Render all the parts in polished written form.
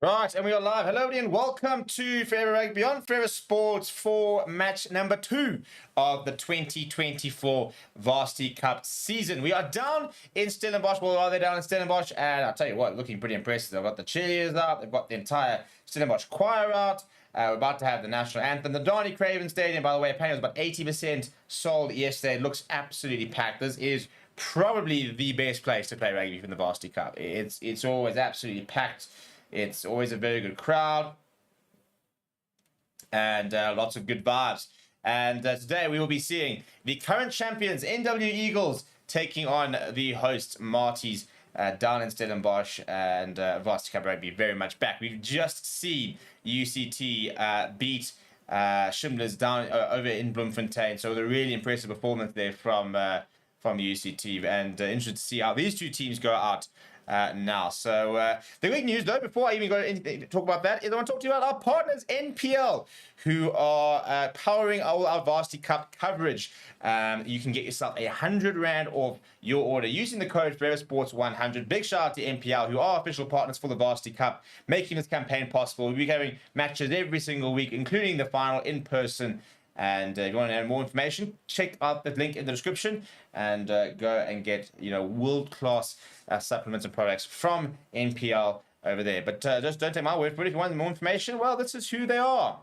Right, and we are live. Hello, and welcome to Forever Rugby on Forever Sports for match number 2 of the 2024 Varsity Cup season. We are down in Stellenbosch. Well, are they down in Stellenbosch? And I'll tell you what, looking pretty impressive. They've got the cheerleaders out. They've got the entire Stellenbosch choir out. We're about to have the national anthem. The Donny Craven Stadium, by the way, apparently was about 80% sold yesterday. It looks absolutely packed. This is probably the best place to play rugby from the Varsity Cup. It's always absolutely packed. It's always a very good crowd and lots of good vibes. And today we will be seeing the current champions, NWU Eagles, taking on the host MATIES down in Stellenbosch, and Varsity Cup Rugby very much back. We've just seen UCT beat Shimlers down over in Bloemfontein, so it was a really impressive performance there from UCT, and interested to see how these two teams go out now. So the big news, though, before I even go to talk about that, is I want to talk to you about our partners, NPL, who are powering all our Varsity Cup coverage. You can get yourself R100 off your order using the code ForeverSports100. Big shout out to NPL, who are official partners for the Varsity Cup, making this campaign possible. We'll be having matches every single week, including the final in person. And if you want to know more information, check out the link in the description and go and get world-class supplements and products from NPL over there. But just don't take my word for it. If you want more information, well, this is who they are.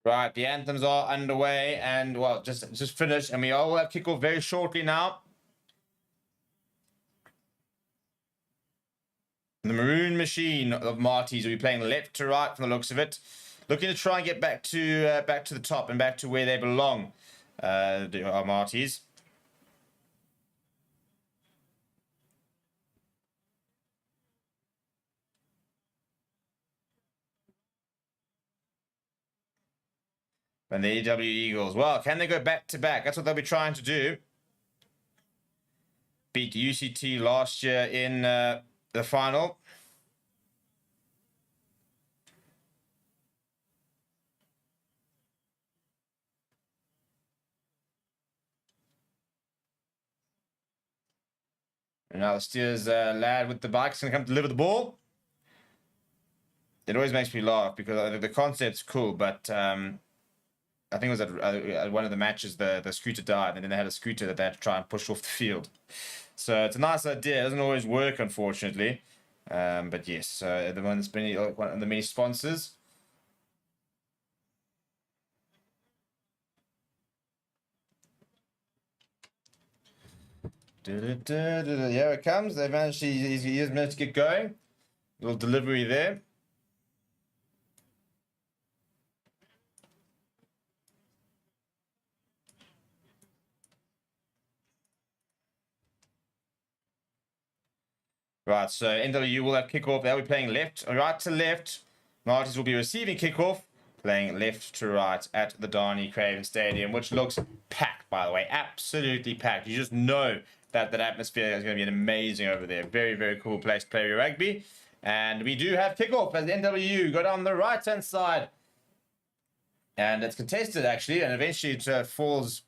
Right, the anthems are underway and, well, just finished, and we all have kickoff very shortly now. The Maroon Machine of MATIES will be playing left to right from the looks of it, looking to try and get back to the top and back to where they belong. Our MATIES. And the NWU Eagles. Well, can they go back to back? That's what they'll be trying to do. Beat UCT last year in the final. And now the Steers lad with the bike's going to come deliver the ball. It always makes me laugh because the concept's cool, but I think it was at one of the matches, the scooter died, and then they had a scooter that they had to try and push off the field. So it's a nice idea. It doesn't always work, unfortunately. But yes, the one that's been one of the many sponsors. Here it comes. They managed. He has managed to get going. Little delivery there. Right, so NWU will have kickoff. They'll be playing left, right to left. MATIES will be receiving kickoff, playing left to right at the Donny Craven Stadium, which looks packed, by the way. Absolutely packed. You just know that atmosphere is going to be amazing over there. Very, very cool place to play your rugby. And we do have kickoff as NWU go down the right-hand side. And it's contested, actually, and eventually it falls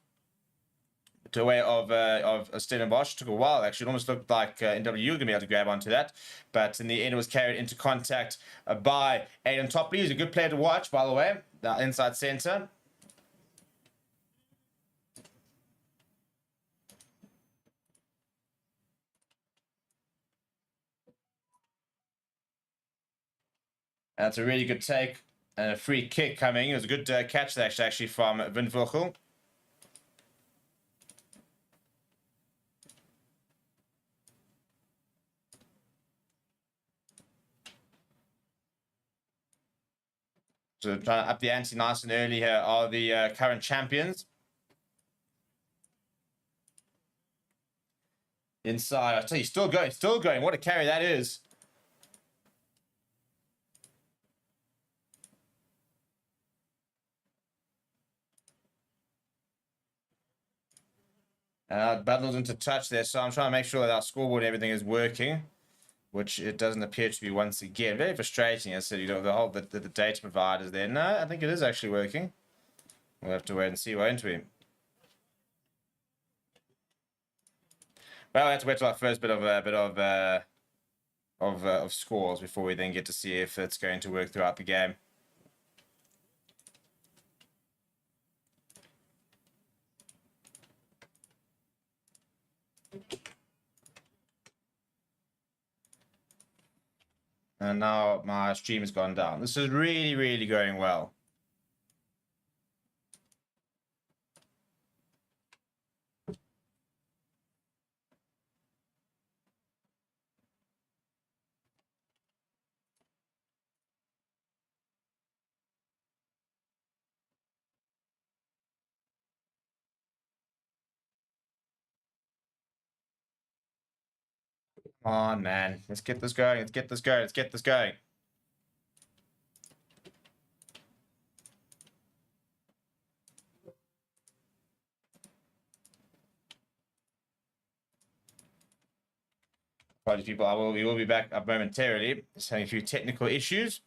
to way of Stellenbosch. Took a while, actually. It almost looked like NWU were going to be able to grab onto that. But in the end, it was carried into contact by Aiden Topley, who's a good player to watch, by the way, the inside centre. And that's a really good take and a free kick coming. It was a good catch there, actually, from Vin Vogel. So trying to up the ante nice and early here are the current champions. Inside. I tell you, still going, still going. What a carry that is. Bundles into touch there, so I'm trying to make sure that our scoreboard and everything is working, which it doesn't appear to be once again. Very frustrating. I said, you know, the data providers there. No, I think it is actually working. We'll have to wait and see, won't we? Well, we have to wait till our first bit of scores before we then get to see if it's going to work throughout the game. And now my stream has gone down. This is really, really going well. Come on, man. Let's get this going. Let's get this going. Let's get this going. Apologies, people. We will be back up momentarily. Just having a few technical issues.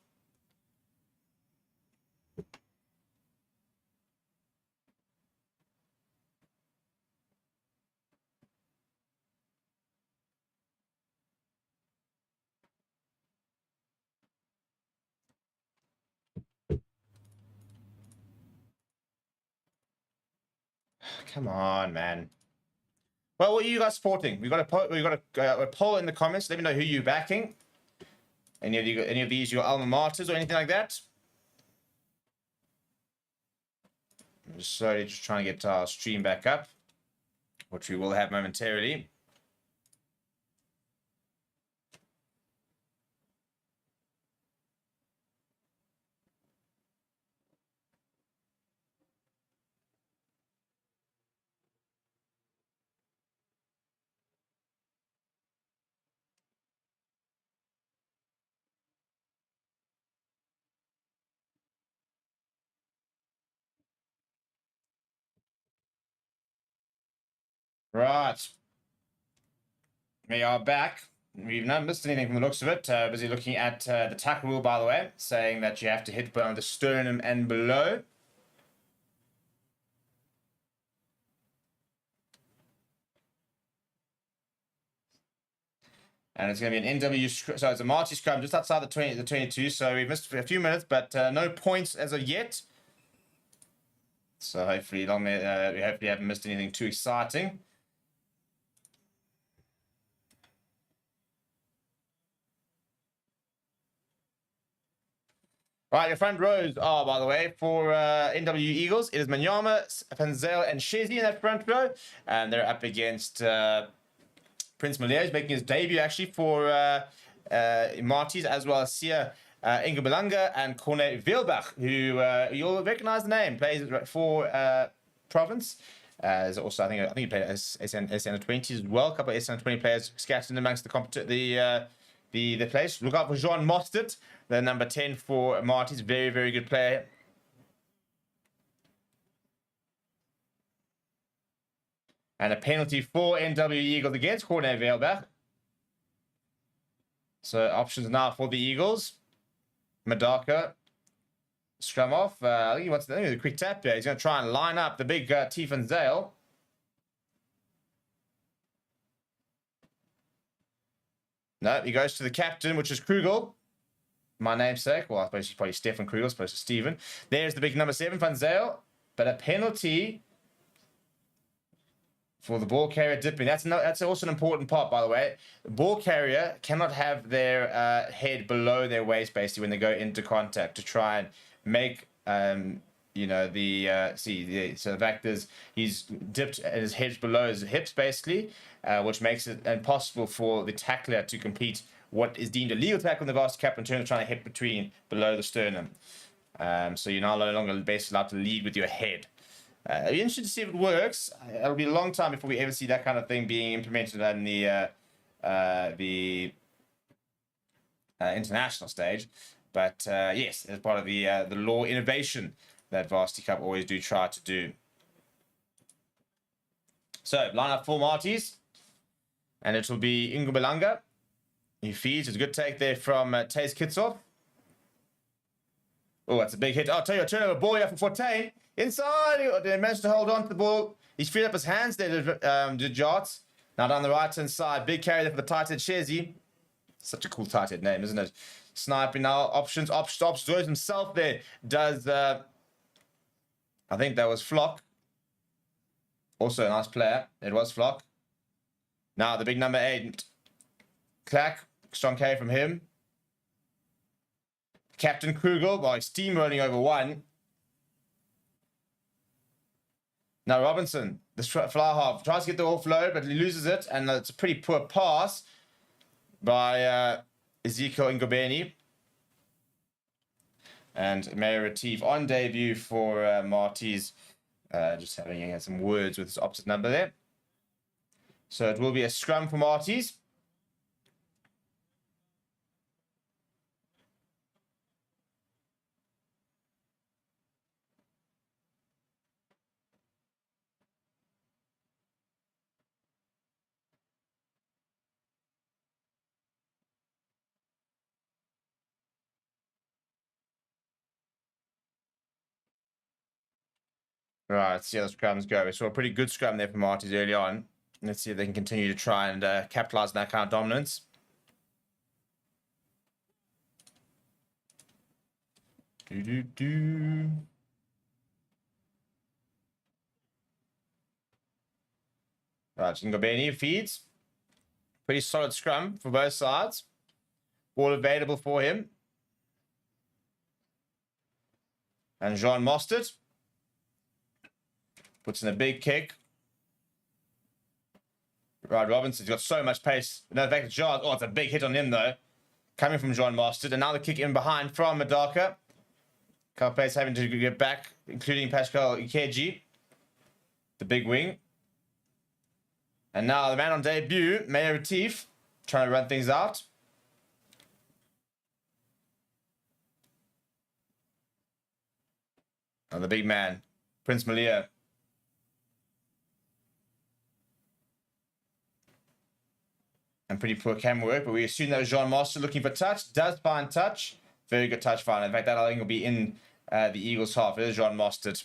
Come on, man. Well, what are you guys supporting? We got a poll in the comments. Let me know who you're backing. Any of these your alma maters or anything like that? I'm just slowly just trying to get our stream back up, which we will have momentarily. Right. We are back. We've not missed anything from the looks of it. Busy looking at the tackle rule, by the way, saying that you have to hit on the sternum and below. And it's going to be an NWU, so it's a MATIES Scrum just outside the 22. So we've missed a few minutes, but no points as of yet. So hopefully, we hopefully haven't missed anything too exciting. Right, your front rows are, by the way, for NWU Eagles. It is Manyama, Panzel, and Shezi in that front row. And they're up against Prince Maliers, making his debut, actually, for MATIES, as well as Sia Ingabelanga and Corne Veelbach, who you'll recognize the name, plays for Province. There's also, I think he played SN20s as well. A couple of SN20 players scattered amongst the place. Look out for Jean Mostert, the number 10 for MATIES. Very, very good player. And a penalty for NWU Eagles against Corne Veelbach. So options now for the Eagles. Madaka. Scrum off. I think he wants a quick tap there. He's going to try and line up the big Tiefan Zale. No, he goes to the captain, which is Krugel. My namesake. Well, I suppose he's probably Stefan Krugel, as opposed to Stephen. There's the big number 7, Van Zale. But a penalty for the ball carrier dipping. That's also an important part, by the way. The ball carrier cannot have their head below their waist, basically, when they go into contact, to try and make you know, so the fact is he's dipped and his head's below his hips, basically, which makes it impossible for the tackler to complete what is deemed a legal tackle in the Varsity Cup in terms of trying to hit below the sternum. So you're now no longer basically allowed to lead with your head. It'll be interesting to see if it works. It'll be a long time before we ever see that kind of thing being implemented in the international stage. But yes, as part of the law innovation that Varsity Cup always do try to do. So, line up for Marties. And it will be Ingo Belanga. He feeds. It's a good take there from Taze Kickoff. Oh, that's a big hit. I'll tell you, a turnover ball here for Forte. Inside. They managed to hold on to the ball. He's freed up his hands there to Jarts. Now down the right-hand side. Big carry there for the tight head Shezi. Such a cool tight head name, isn't it? Sniping now. Options. Stops. Joys himself there. Does, I think that was Flock. Also a nice player. It was Flock. Now the big number 8. Clack. Strong carry from him. Captain Krugel by steamrolling over one. Now Robinson, the fly half, tries to get the offload, but he loses it, and it's a pretty poor pass by Ezekiel Ngobeni. And Mayor Retief on debut for Marties, just having some words with his opposite number there. So it will be a scrum for Marties. Right, let's see how the scrums go. We saw a pretty good scrum there for Marties early on. Let's see if they can continue to try and capitalize on that kind of dominance. Right, Ngobeni feeds. Pretty solid scrum for both sides. Ball available for him. And Jean Mostert puts in a big kick. Right, Robinson's got so much pace. No, back to Jean. Oh, it's a big hit on him, though. Coming from Jean Mostert. And now the kick in behind from Madaka. Couple players having to get back, including Pascal Ikeji, the big wing. And now the man on debut, Mayor Retief, trying to run things out. And the big man, Prince Malia. And pretty poor camera work, but we assume that was Jean Mostert looking for touch. Does find touch. Very good touch find. In fact, that I think will be in the Eagles' half. It is Jean Mostert.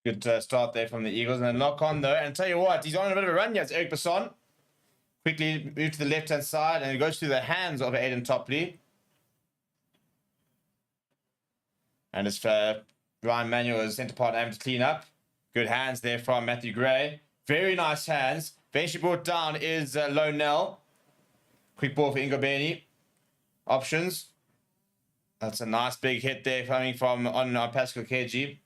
Good start there from the Eagles. And a knock on, though. And I'll tell you what, he's on a bit of a run here. It's Eric Besson. Quickly move to the left-hand side, and it goes through the hands of Aiden Topley. And it's Ryan Manuel is centre part having to clean up. Good hands there from Matthew Gray. Very nice hands. Eventually brought down is Lonell. Quick ball for Ngobeni. Options. That's a nice big hit there coming from on Pascal Keji.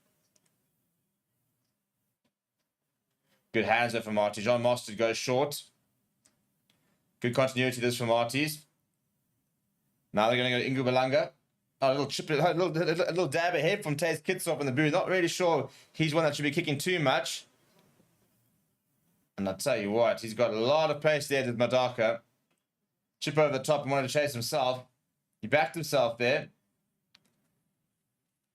Good hands there for Marties. Jean Mostert goes short. Good continuity this for Marties. Now they're going to go to Ingo Belanga. Oh, a little chip, a little dab ahead from Taze Kickoff in the booth. Not really sure he's one that should be kicking too much. And I'll tell you what, he's got a lot of pace there with Madaka. Chip over the top and wanted to chase himself. He backed himself there.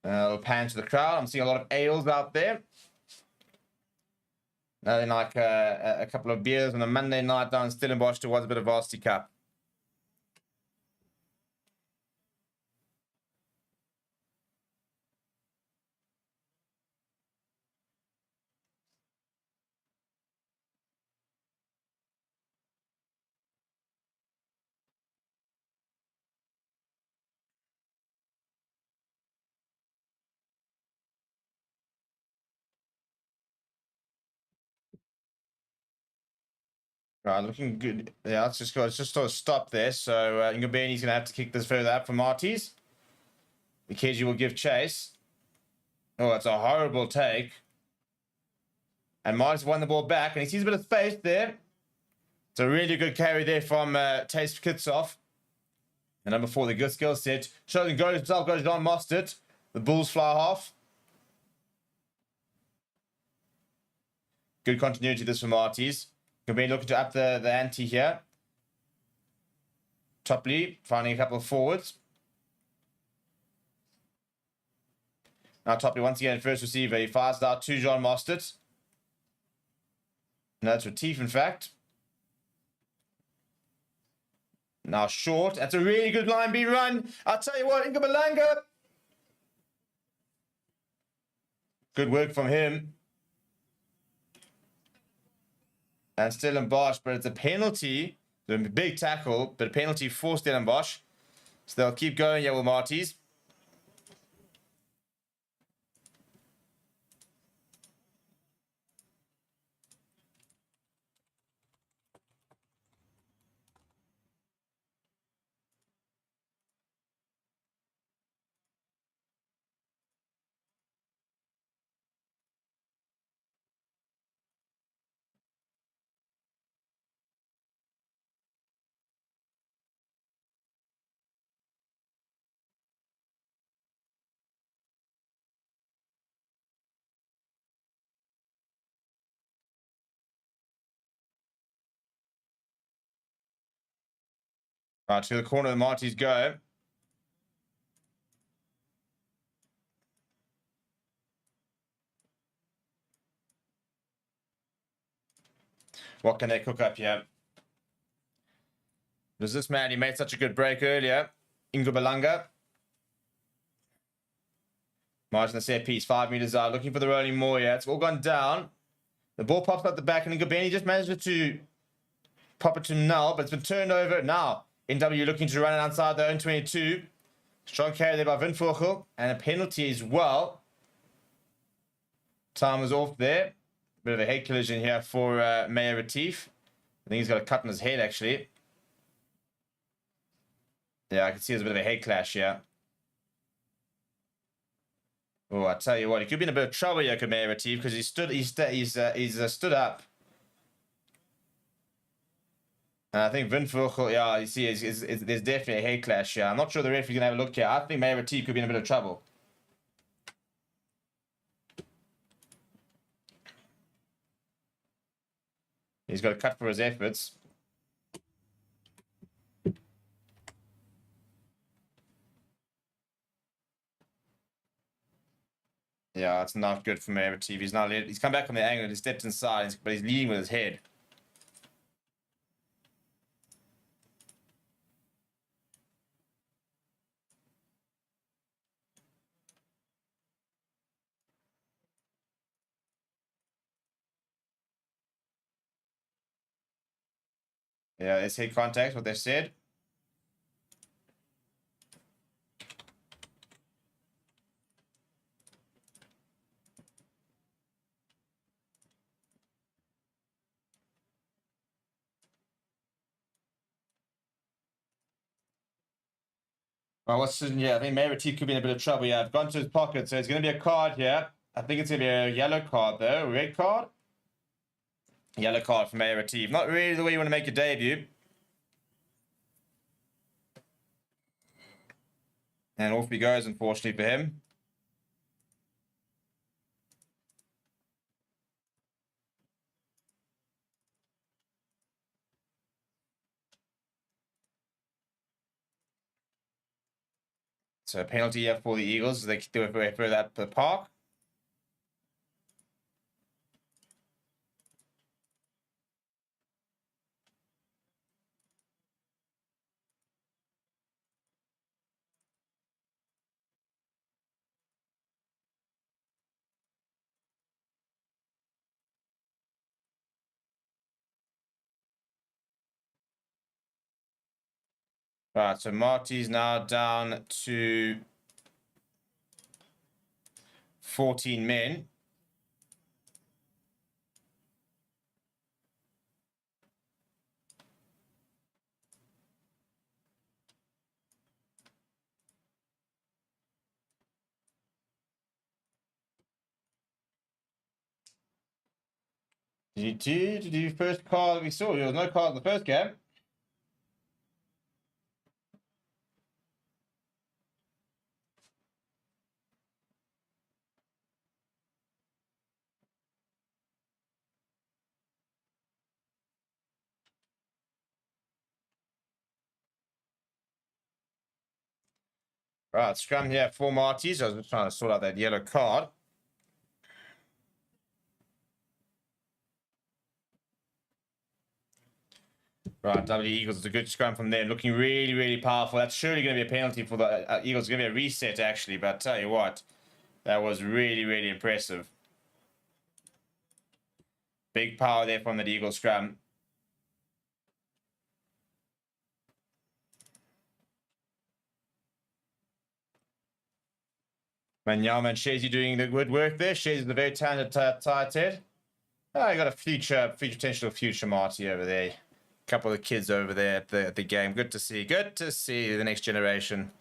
A little pan to the crowd. I'm seeing a lot of ales out there. Nothing like a couple of beers on a Monday night down in Stellenbosch towards a bit of Varsity Cup. Right, looking good. Yeah, let's just go. Let's just sort of stop there. So Ngobeni's going to have to kick this further up for MATIES. Ikeji will give chase. Oh, that's a horrible take. And MATIES won the ball back, and he sees a bit of space there. It's a really good carry there from Taste Kitsoff. And number 4, the good skill set. Shows and goes himself, goes John Mostert. The Bulls fly half. Good continuity this for MATIES. Ngobeni looking to up the ante here. Topley finding a couple of forwards. Now Topley once again first receiver. He fires it out to John Mostert. No, that's Retief, in fact. Now short. That's a really good line B run. I'll tell you what, Ngobelanga. Good work from him. And Stellenbosch, but it's a penalty. A big tackle, but a penalty for Stellenbosch. So they'll keep going here with MATIES. Right, to the corner of the MATIES go. What can they cook up here? There's this man, he made such a good break earlier. Ngobelanga. Margin the set piece, 5 meters out, looking for the rolling more here. It's all gone down. The ball pops out the back, and Ngobeni just managed to pop it to Null, but it's been turned over. Now, NW looking to run it outside their own 22. Strong carry there by Windvogel, and a penalty as well. Time was off there. Bit of a head collision here for Mayor Retief. I think he's got a cut on his head, actually. Yeah, I can see there's a bit of a head clash here. Oh, I tell you what, he could be in a bit of trouble here, Mayor Retief, because he's stood up. And I think Windvogel, yeah, you see, there's definitely a head clash here. I'm not sure the referee's going to have a look here. I think Mayor Retief could be in a bit of trouble. He's got a cut for his efforts. Yeah, it's not good for Mayor Retief. He's come back on the angle, he stepped inside, but he's leading with his head. Yeah, it's head contact, what they've said. Well, I think Mayor Retief could be in a bit of trouble. Yeah, I've gone to his pocket, so it's going to be a card here. I think it's going to be a yellow card, though. Red card? Yellow card for Mayor Retief. Not really the way you want to make your debut. And off he goes, unfortunately for him. So a penalty here for the Eagles. They do it for that the park. Right, so MATIES now down to 14 men. Did you do first card we saw? There was no card in the first game. Right, scrum here for MATIES. I was just trying to sort out that yellow card. Right, W Eagles is a good scrum from there. Looking really, really powerful. That's surely going to be a penalty for the Eagles. It's going to be a reset, actually. But I tell you what, that was really, really impressive. Big power there from the Eagles scrum. Manyama and Shazy doing the good work there. Shazy's a very talented tight head. I got a future potential future Marty over there. A couple of the kids over there at the game. Good to see. Good to see the next generation.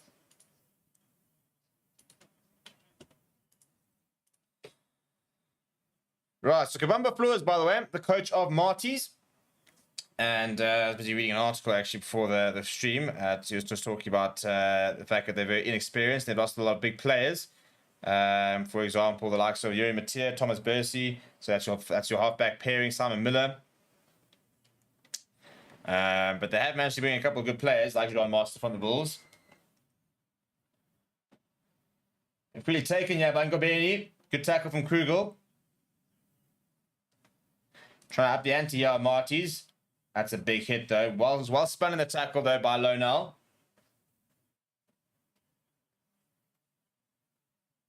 Right, so Kabamba Flores, by the way, the coach of MATIES. And I was busy reading an article actually before the stream. He was just talking about the fact that they're very inexperienced. They've lost a lot of big players. For example, the likes of Yuri Mattia, Thomas Bursey. So that's your halfback pairing, Simon Miller. But they have managed to bring a couple of good players, like John Master from the Bulls. It's really taken, yeah, Bangobeni. Good tackle from Krugel. Trying to up the ante here, MATIES. That's a big hit, though. Well spun in the tackle, though, by Lonel.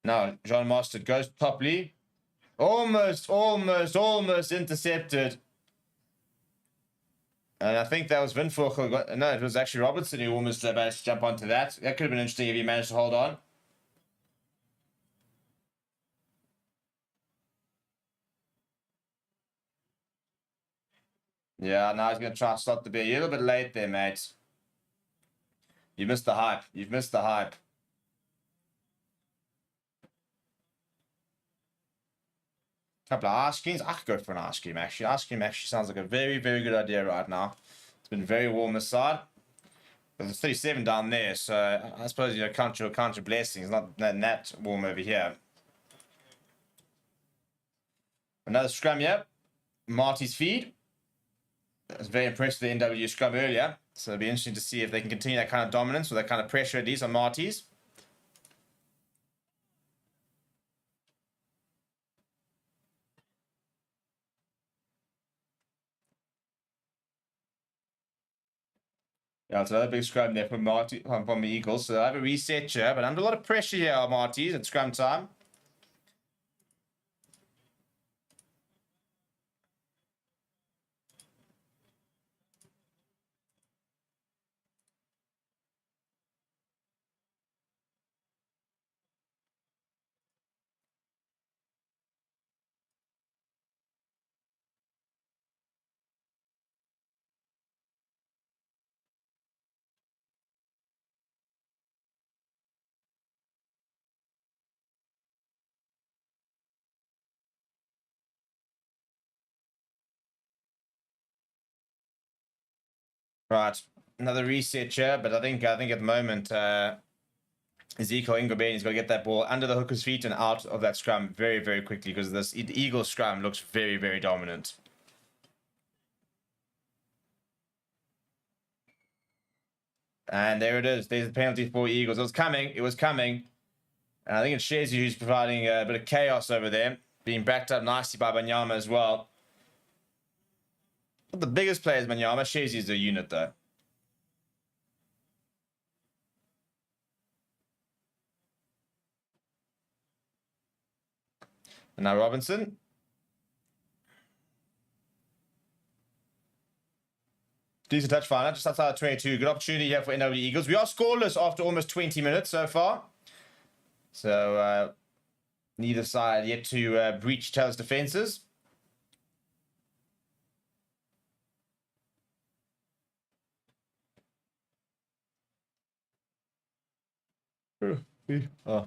Now, John Master goes Topley. Almost intercepted. And I think that was Vinfort. No, it was actually Robertson who almost managed to jump onto that. That could have been interesting if he managed to hold on. Yeah, now he's going to try and stop the beer. You're a little bit late there, mate. You missed the hype. You've missed the hype. Couple of ice creams. I could go for an ice cream, actually. Ice cream actually sounds like a very, very good idea right now. It's been very warm this side. There's 37 down there, so I suppose, you know, count your blessings. Not that warm over here. Another scrum here. MATIES feed. I was very impressed with the NWU scrum earlier. So it'll be interesting to see if they can continue that kind of dominance or that kind of pressure at least on MATIES. Yeah, it's another big scrum there from the Eagles. So I have a reset here, but under a lot of pressure here on MATIES at scrum time. Right, another reset here, but I think at the moment Ezekiel Ingobeni's got to get that ball under the hooker's feet and out of that scrum very, very quickly because this Eagle scrum looks very, very dominant. And there it is. There's the penalty for Eagles. It was coming. It was coming. And I think it's Shazy who's providing a bit of chaos over there, being backed up nicely by Banyama as well. Not the biggest player is Banyama. Shazy is a unit, though. And now Robinson. Decent touch final, just outside of 22. Good opportunity here for NWU Eagles. We are scoreless after almost 20 minutes so far. So neither side yet to breach each other's defenses. Oh.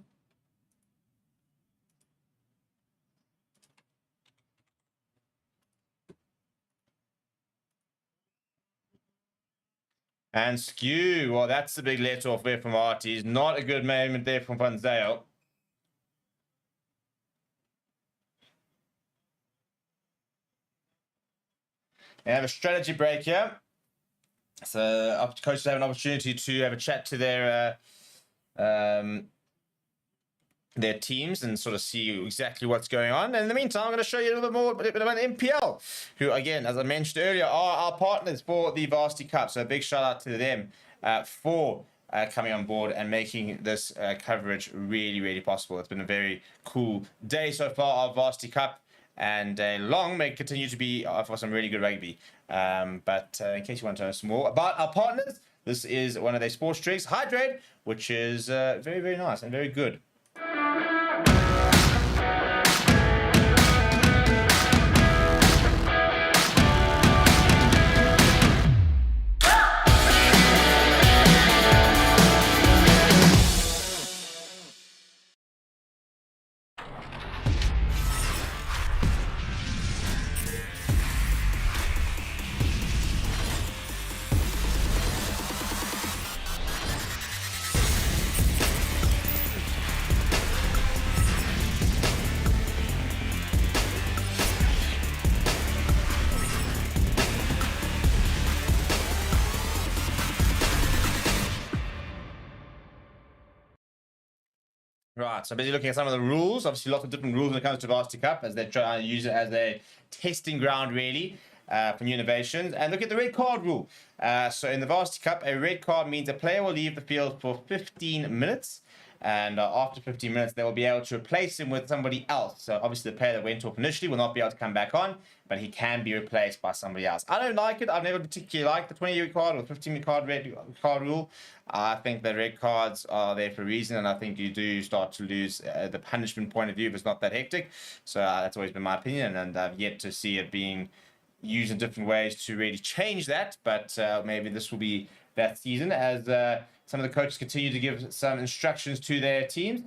And skew. Well, that's the big let off there from MATIES. Not a good moment there from Van Zyl. And have a strategy break here. So coaches have an opportunity to have a chat to their teams and sort of see exactly what's going on. And in the meantime, I'm going to show you a little bit more about MPL, who, again, as I mentioned earlier, are our partners for the Varsity Cup. So a big shout out to them for coming on board and making this coverage really, really possible. It's been a very cool day so far of Varsity Cup, and long may continue to be for some really good rugby. But in case you want to know some more about our partners, this is one of their sports drinks, Hydrate, which is very, very nice and very good. Right, so busy looking at some of the rules. Obviously, lots of different rules when it comes to Varsity Cup, as they're trying to use it as a testing ground, really, for new innovations. And look at the red card rule. So in the Varsity Cup, a red card means a player will leave the field for 15 minutes. And after 15 minutes, they will be able to replace him with somebody else. So obviously, the player that went off initially will not be able to come back on, but he can be replaced by somebody else. I don't like it. I've never particularly liked the 20-red card or 15-red card red card rule. I think the red cards are there for a reason, and I think you do start to lose the punishment point of view if it's not that hectic. So that's always been my opinion, and I've yet to see it being used in different ways to really change that. But maybe this will be that season as some of the coaches continue to give some instructions to their teams.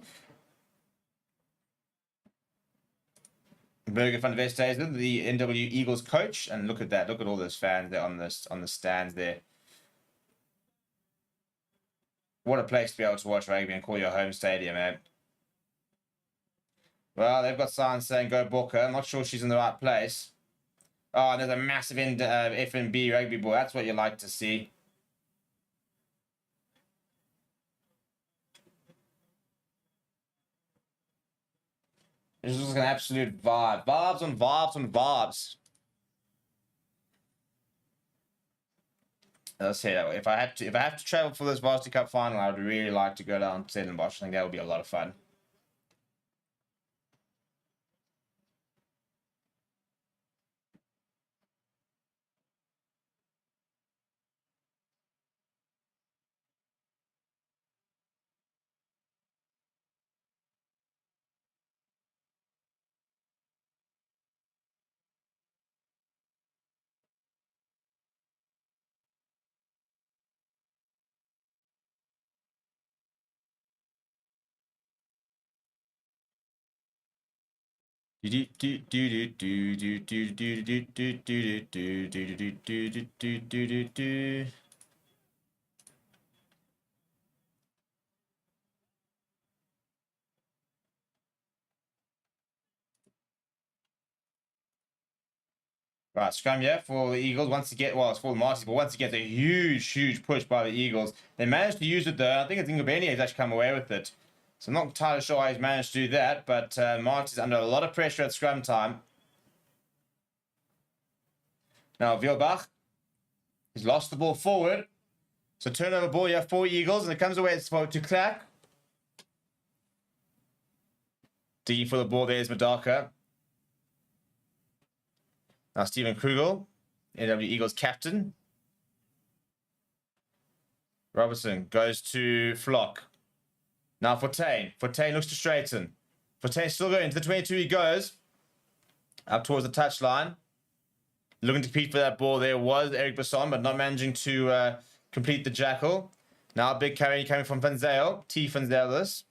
Burger van der Westhuizen, the NWU Eagles coach, and look at that. Look at all those fans there on the stands there. What a place to be able to watch rugby and call your home stadium, man. Well, they've got signs saying go Booker. I'm not sure she's in the right place. Oh, and there's a massive FNB rugby ball. That's what you like to see. This is an absolute vibe. Vibes on vibes on vibes. Let's say that way. If I have to travel for this Varsity Cup final, I would really like to go down to Stellenbosch. I think that would be a lot of fun. Right, scrum, yeah, for the Eagles. Once again, well, it's for the MATIES, but once again, it's a huge push by the Eagles. They managed to use it, though. I think it's Ngobeni has actually come away with it. So I'm not entirely sure how he's managed to do that, but MATIES under a lot of pressure at scrum time. Now, Wielbach, he's lost the ball forward. So turnover ball, you have 4 Eagles, and it comes away to Clark. Digging for the ball, there's Madaka. Now Stephen Krugel, NWU Eagles captain. Robertson goes to Flock. Now Fortain. Fortain looks to straighten. Fortain still going to the 22. He goes up towards the touchline. Looking to compete for that ball there was Eric Basson, but not managing to complete the jackal. Now a big carry coming from Van Zyl. T. Van Zyl this.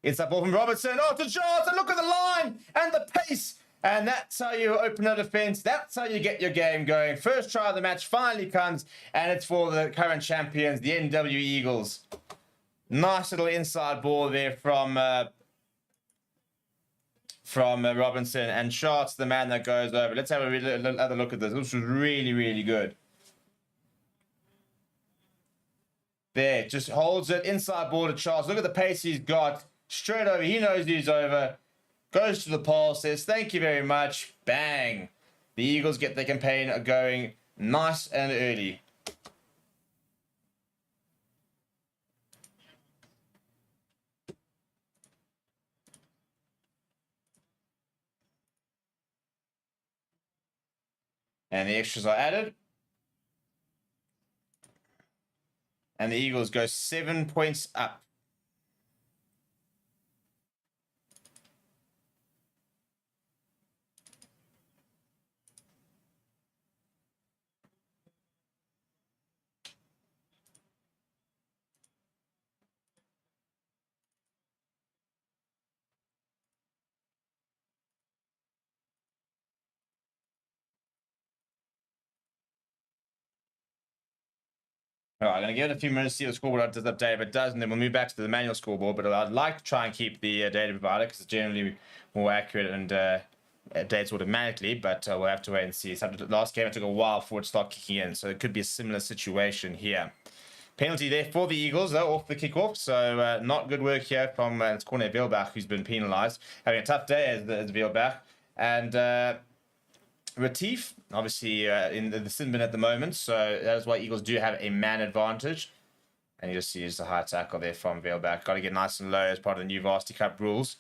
It's that ball from Robertson. Oh, to Charles, and look at the line and the pace And that's how you open a defense. That's how you get your game going. First try of the match finally comes, and it's for the current champions, the NWU Eagles. Nice little inside ball there from Robinson, and Shart's the man that goes over. Let's have another look at this. This was really, really good. There, just holds it, inside ball to Charles. Look at the pace he's got. Straight over, he knows he's over. Goes to the pole, says, thank you very much. Bang. The Eagles get their campaign going nice and early. And the extras are added. And the Eagles go 7 points up. All right, I'm going to give it a few minutes to see the scoreboard does update. If it does, and then we'll move back to the manual scoreboard. But I'd like to try and keep the data provider because it's generally more accurate and updates automatically. But we'll have to wait and see. The last game, it took a while for it to start kicking in. So it could be a similar situation here. Penalty there for the Eagles, though, off the kickoff. So not good work here from it's Cornet Veelbach, who's been penalised. Having a tough day as Veelbach. And Retief, obviously in the sin bin at the moment, so that's why Eagles do have a man advantage. And you just use the high tackle there from Veelbach. Got to get nice and low as part of the new Varsity Cup rules.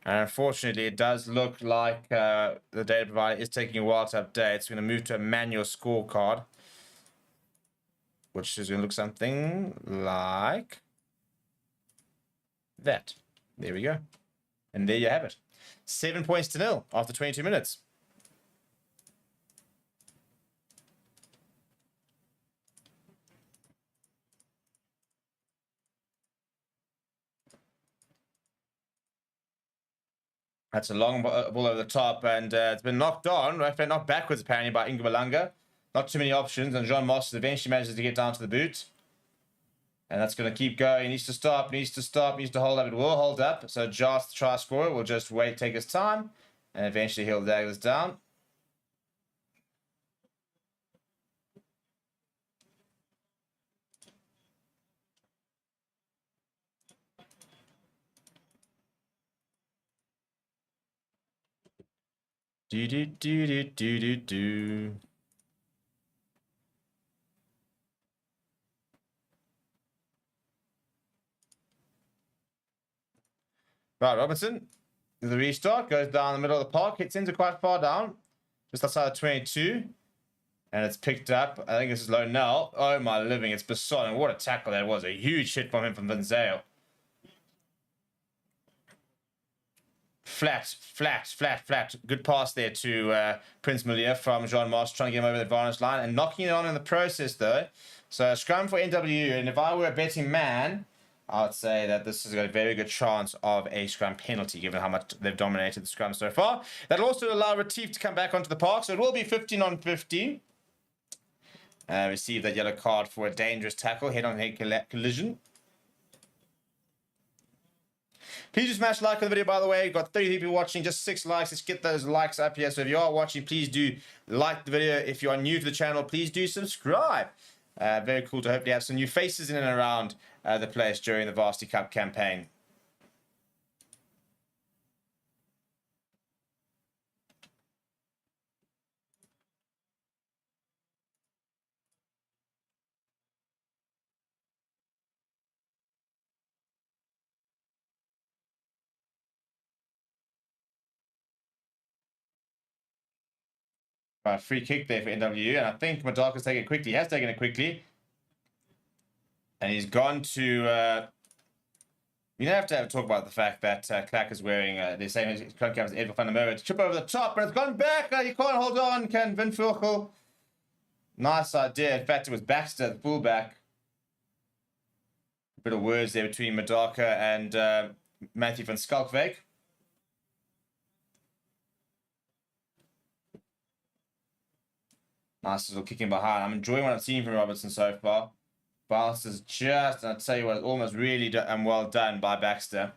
And unfortunately, it does look like the data provider is taking a while to update. So we're going to move to a manual scorecard, which is going to look something like that. There we go. And there you have it. 7 points to 0 after 22 minutes. That's a long ball over the top, and it's been knocked on, right? Knocked backwards apparently by Ingbalanga. Not too many options, and John Moss eventually manages to get down to the boot. And that's going to keep going. He needs to stop, needs to stop, needs to hold up. It will hold up. So Josh, the try scorer, will just wait, take his time, and eventually he'll drag this down. Do. Right, Robinson, the restart, goes down the middle of the park, hits into quite far down, just outside of 22, and it's picked up. I think this is Lonell. Oh my living, it's Besson, and what a tackle that was. A huge hit from him from Van Zyl. Flat. Good pass there to Prince Malia from Jean Moss, trying to get him over the advantage line and knocking it on in the process, though. So, scrum for NWU, and if I were a betting man, I would say that this has got a very good chance of a scrum penalty, given how much they've dominated the scrum so far. That'll also allow Retief to come back onto the park, so it will be 15 on 15. Receive that yellow card for a dangerous tackle, head-on-head collision. Please do smash like on the video, by the way. We've got 30 people watching, just 6 likes. Let's get those likes up here. So if you are watching, please do like the video. If you are new to the channel, please do subscribe. Very cool to hopefully have some new faces in and around the place during the Varsity Cup campaign. Free kick there for NWU, and I think Madaka's taken it quickly. He has taken it quickly. And he's gone to... you don't have to talk about the fact that Clack is wearing the same as Edwin van der Merwe to chip over the top, but it's gone back. You can't hold on, can Vin Vogel. Nice idea. In fact, it was Baxter, the fullback. A bit of words there between Madaka and Matthew van Skalkwyk. Nice little kicking behind. I'm enjoying what I've seen from Robertson so far. Baxter's just, and I'll tell you what, almost really well done by Baxter.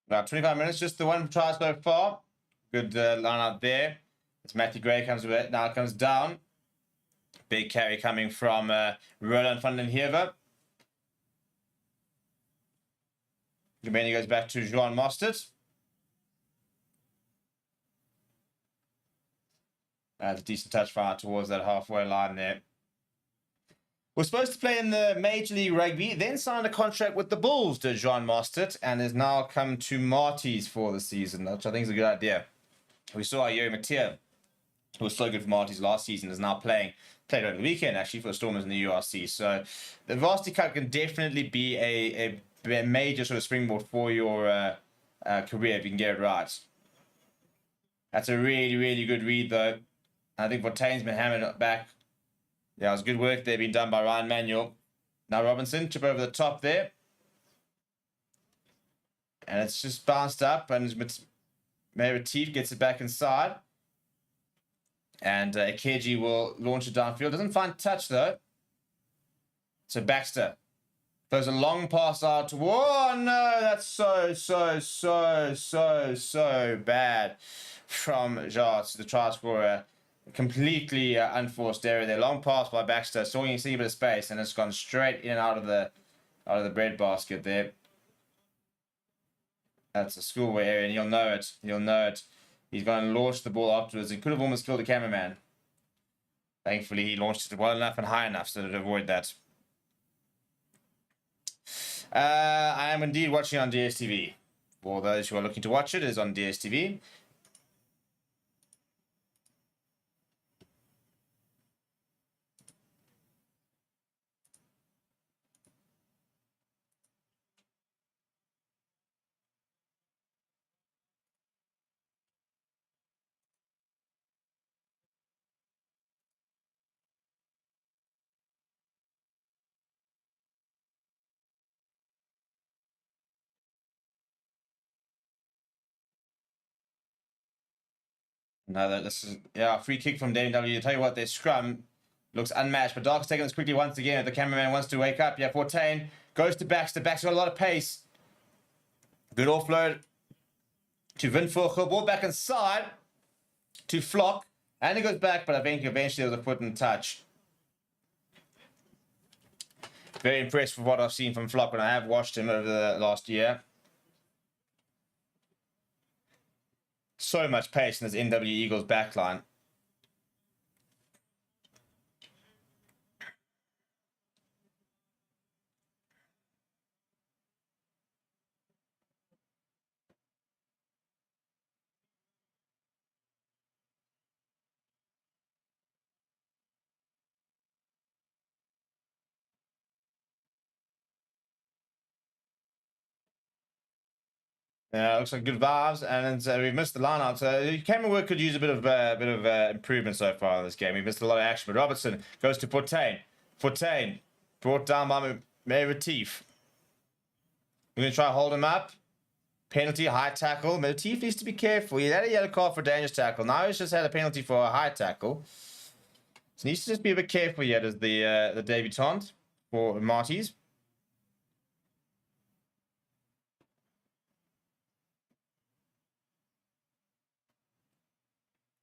About 25 minutes, just the one try so far. Good line out there. As Matthew Gray comes with it, now comes down. Big carry coming from Roland van den Heever. Gemini goes back to Joan Mostert. That's a decent touch fire towards that halfway line there. Was supposed to play in the Major League Rugby, then signed a contract with the Bulls to Joan Mostert, and has now come to MATIES for the season, which I think is a good idea. We saw MATIES, who was so good for MATIES last season, is now played over the weekend actually for the Stormers in the URC. So the Varsity Cup can definitely be a major sort of springboard for your career if you can get it right. That's a really, really good read though. I think Fortain's been hammered back. Yeah, it was good work there being done by Ryan Manuel. Now Robinson, chip over the top there. And it's just bounced up, and Retief gets it back inside. And Ikeji will launch it downfield. Doesn't find touch though. So Baxter throws a long pass out. Whoa, no, that's so bad from Jarts, the try scorer. Completely unforced error there. Long pass by Baxter. Saw you see a bit of space, and it's gone straight in and out of the breadbasket there. That's a schoolboy area, and you'll know it. You'll know it. He's going to launch the ball afterwards. He could have almost killed the cameraman. Thankfully, he launched it well enough and high enough so to avoid that. I am indeed watching on DSTV. For those who are looking to watch it, it is on DSTV. No, this is free kick from NWU. Tell you what, their scrum looks unmatched, but Dark's taking this quickly once again. The cameraman wants to wake up. Yeah, Fortain goes to Baxter. Baxter got a lot of pace. Good offload to Vinvogel. Ball back inside to Flock, and he goes back, but I think eventually there was a foot and touch. Very impressed with what I've seen from Flock when I have watched him over the last year. So much pace in this NWU Eagles backline. Looks like good vibes, and we've missed the line out. So camera work could use a bit of improvement so far in this game. We missed a lot of action, but Robertson goes to Fortain. Fortain brought down by Retief. We're going to try to hold him up. Penalty, high tackle. Retief needs to be careful. He had a yellow card for dangerous tackle. Now he's just had a penalty for a high tackle. So he needs to just be a bit careful yet as the debutant for MATIES.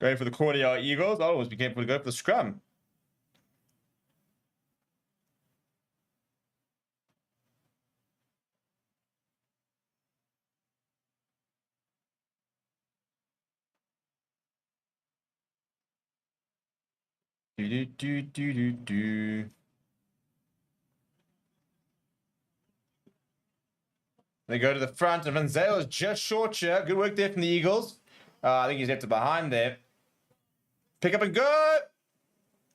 Going for the corner Eagles. I'll always be careful to go for the scrum. They go to the front, and Vanzale is just short here. Good work there from the Eagles. I think he's left it behind there. Pick up and go!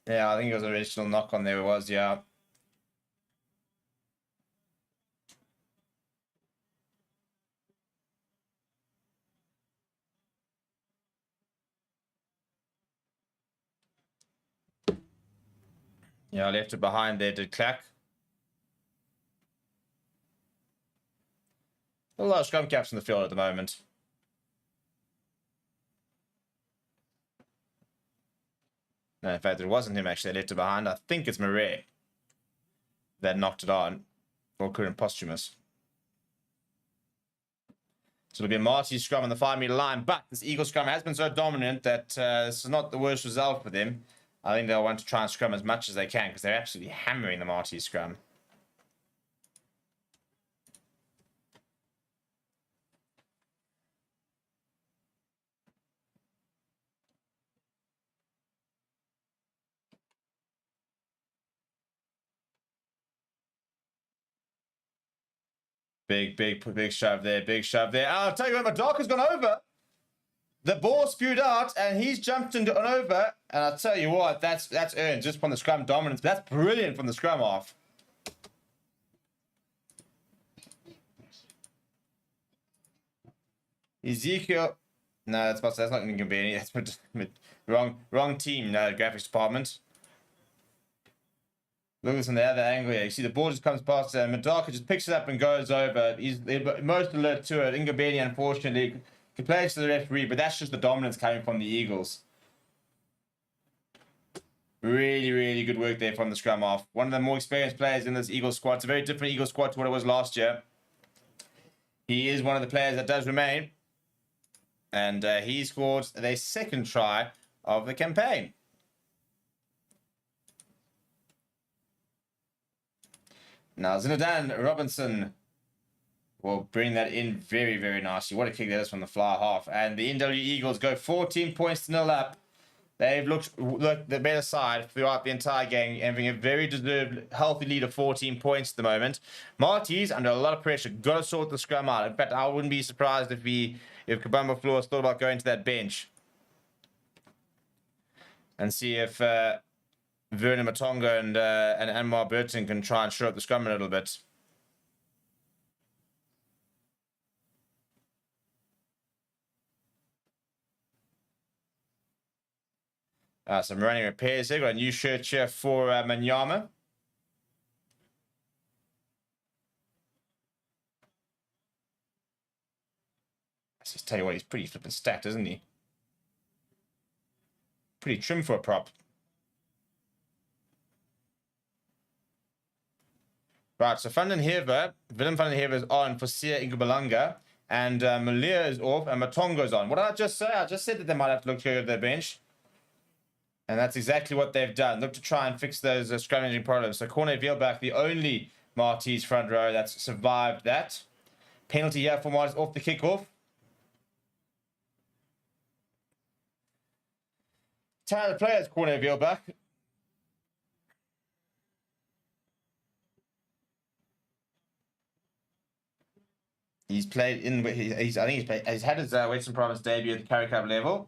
Yeah, I think it was an original knock on there. It was, yeah. Yeah, I left it behind there, did Clack. A lot of scrum caps in the field at the moment. No, in fact, it wasn't him actually that left it behind. I think it's Murray that knocked it on. Or couldn't posthumous. So it'll be a Marty's scrum on the 5-meter line. But this Eagle scrum has been so dominant that this is not the worst result for them. I think they'll want to try and scrum as much as they can because they're absolutely hammering the Marty's scrum. Big shove there. Big shove there. I'll tell you what, Madaka's gone over. The ball spewed out, and he's jumped and gone over. And I'll tell you what, that's earned just from the scrum dominance. That's brilliant from the scrum off. Ezekiel. No, that's not going to be any. That's wrong team. No, graphics department. Look at this on the other angle here. You see the ball just comes past and Madaka just picks it up and goes over. He's most alert to it. Ingabeni, unfortunately, complains to the referee, but that's just the dominance coming from the Eagles. Really, really good work there from the scrum half. One of the more experienced players in this Eagles squad. It's a very different Eagles squad to what it was last year. He is one of the players that does remain. And he scored their second try of the campaign. Now, Zinedine Robinson will bring that in very, very nicely. What a kick that is from the fly half. And the NWU Eagles go 14 points to 0 up. They've looked the better side throughout the entire game, having a very deserved, healthy lead of 14 points at the moment. MATIES, under a lot of pressure, got to sort the scrum out. In fact, I wouldn't be surprised if Kabamba Flores thought about going to that bench and see if Vernon Matonga and Anwar Burton can try and shore up the scrum a little bit. Some running repairs here. Got a new shirt here for Manyama. Let's just tell you what, he's pretty flippin' stacked, isn't he? Pretty trim for a prop. Right, so Willem van den Heever is on for Sia Ingabalanga, and Malia is off, and Matonga is on. What did I just say? I just said that they might have to look to go to their bench. And that's exactly what they've done. Look to try and fix those scrummaging problems. So Corne Veelbach, the only Marty's front row that's survived that. Penalty here for Marty's off the kickoff. Talented players, Corne Veelbach. He's played in. He's had his Western Province debut at the Currie Cup level.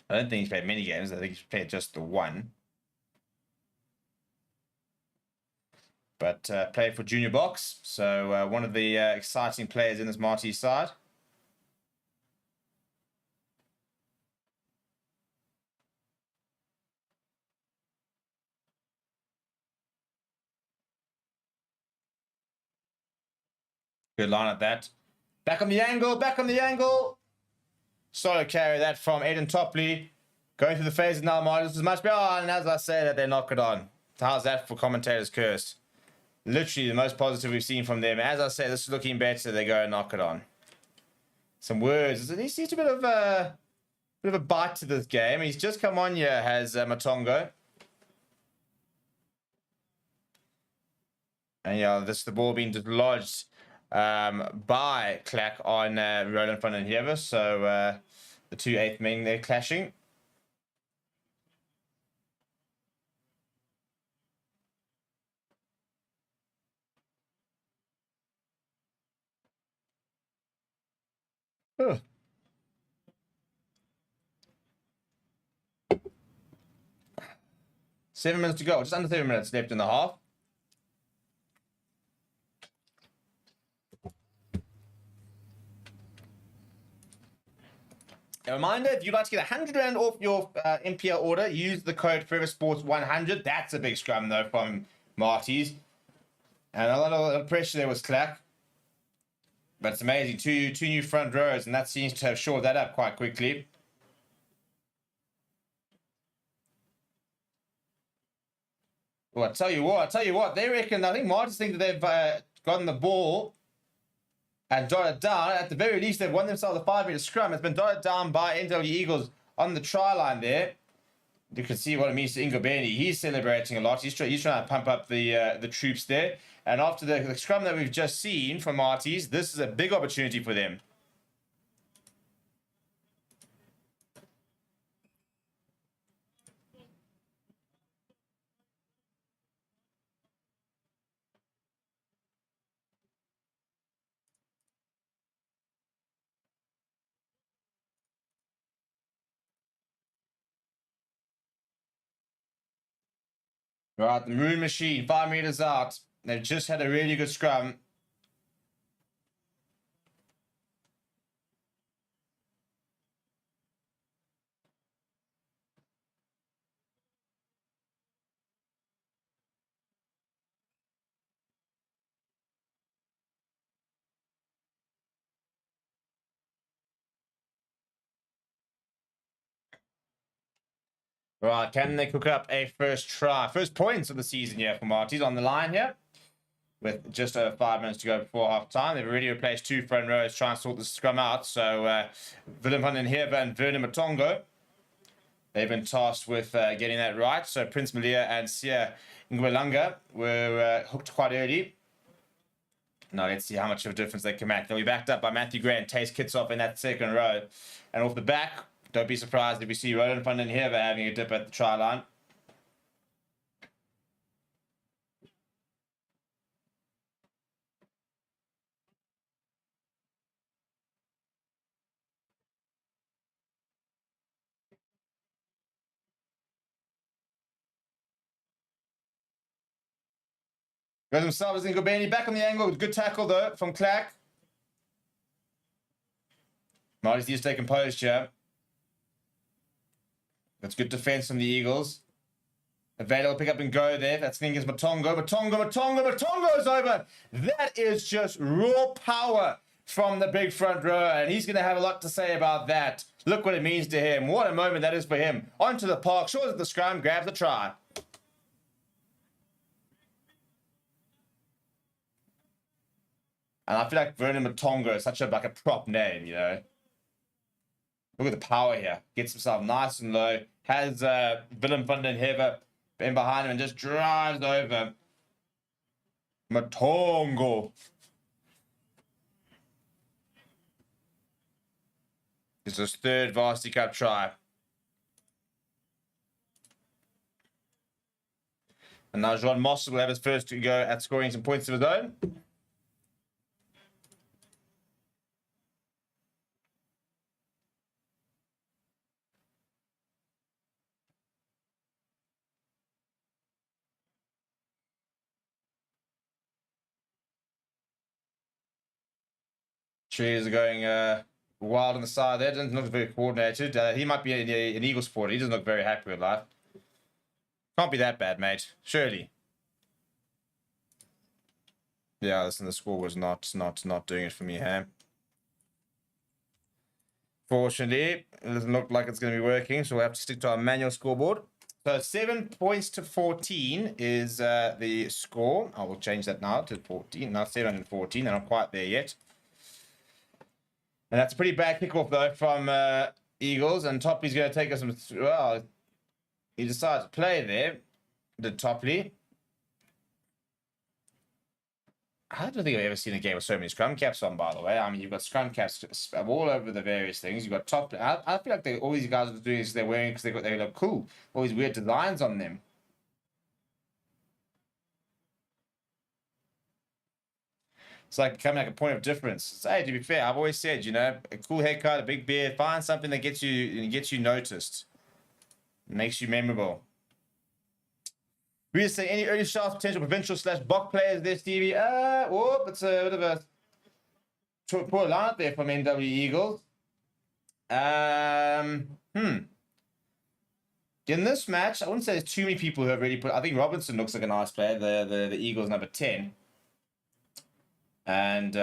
I don't think he's played many games. I think he's played just the one. But played for Junior Box. So one of the exciting players in this Marty's side. Good line at that. Back on the angle. Solo carry that from Aiden Topley. Going through the phases now, Marty's is much better. Oh, and as I say that, they knock it on. How's that for commentators cursed? Literally the most positive we've seen from them. As I say, this is looking better. They go and knock it on. Some words. There seems a bit of a bite to this game. He's just come on here, has Matongo. And yeah, the ball being dislodged by Clack on Roland van den Heever. So the two 8th men they're clashing. Huh. Seven minutes to go. Just under 7 minutes left in the half. A reminder, if you'd like to get 100 Rand off your MPL order, use the code ForeverSports100. That's a big scrum, though, from Marty's. And a lot of pressure there was Clack. But it's amazing. Two new front rows, and that seems to have shored that up quite quickly. Well, I tell you what, they reckon, I think Martins think that they've gotten the ball and jotted down. At the very least, they've won themselves a 5-meter scrum. It's been jotted down by NWU Eagles on the try line there. You can see what it means to Ingobeni. He's celebrating a lot. He's trying to pump up the troops there. And after the scrum that we've just seen from MATIES, this is a big opportunity for them. Right, the Maroon Machine, 5 meters out. They've just had a really good scrum. Right, can they cook up a first try? First points of the season here for MATIES on the line here. With just over 5 minutes to go before half time. They've already replaced 2 front rows trying to sort the scrum out. So Willem van den Heerden and Vernon Matongo, they've been tasked with getting that right. So Prince Malia and Sia Ngwelanga were hooked quite early. Now let's see how much of a difference they can make. They'll be backed up by Matthew Gray and Tace Kitsoff in that second row. And off the back, don't be surprised if we see Roland van den Heerden having a dip at the try line. Goes himself as Ngobeni back on the angle. Good tackle though from Clack. MATIES needs to stay composed here. That's good defense from the Eagles. Aveda will pick up and go there. That's the thing is Matongo. Matongo is over. That is just raw power from the big front row, and he's going to have a lot to say about that. Look what it means to him. What a moment that is for him. Onto the park, shores at the scrum, grabs the try. And I feel like Vernon Matongo is such a prop name, you know. Look at the power here. Gets himself nice and low. Has Willem van den Heerden in behind him and just drives over Matongo. It's his 3rd Varsity Cup try. And now Jean Moss will have his first to go at scoring some points of his own. Trees are going wild on the side there. Doesn't look very coordinated. He might be an Eagle supporter. He doesn't look very happy with life. Can't be that bad, mate. Surely. Yeah, listen, the score was not doing it for me, huh? Fortunately, it doesn't look like it's going to be working, so we'll have to stick to our manual scoreboard. So 7 points to 14 is the score. I will change that now to 14. Not 7 and 14. They're not quite there yet. And that's a pretty bad kickoff, though, from Eagles. And Topley's going to take us some... Well, he decides to play there. Did Topley. I don't think I've ever seen a game with so many scrum caps on, by the way. I mean, you've got scrum caps all over the various things. You've got Topley. I feel like all these guys are doing is they're wearing because they look cool. All these weird designs on them. It's like becoming like a point of difference. So, hey, to be fair, I've always said, you know, a cool haircut, a big beard, find something that gets you noticed, makes you memorable. We just say any early shots, potential provincial / Bok players there, Stevie. It's a bit of a poor line up there from NWU Eagles. In this match, I wouldn't say there's too many people who have really put. I think Robinson looks like a nice player. The Eagles number 10. And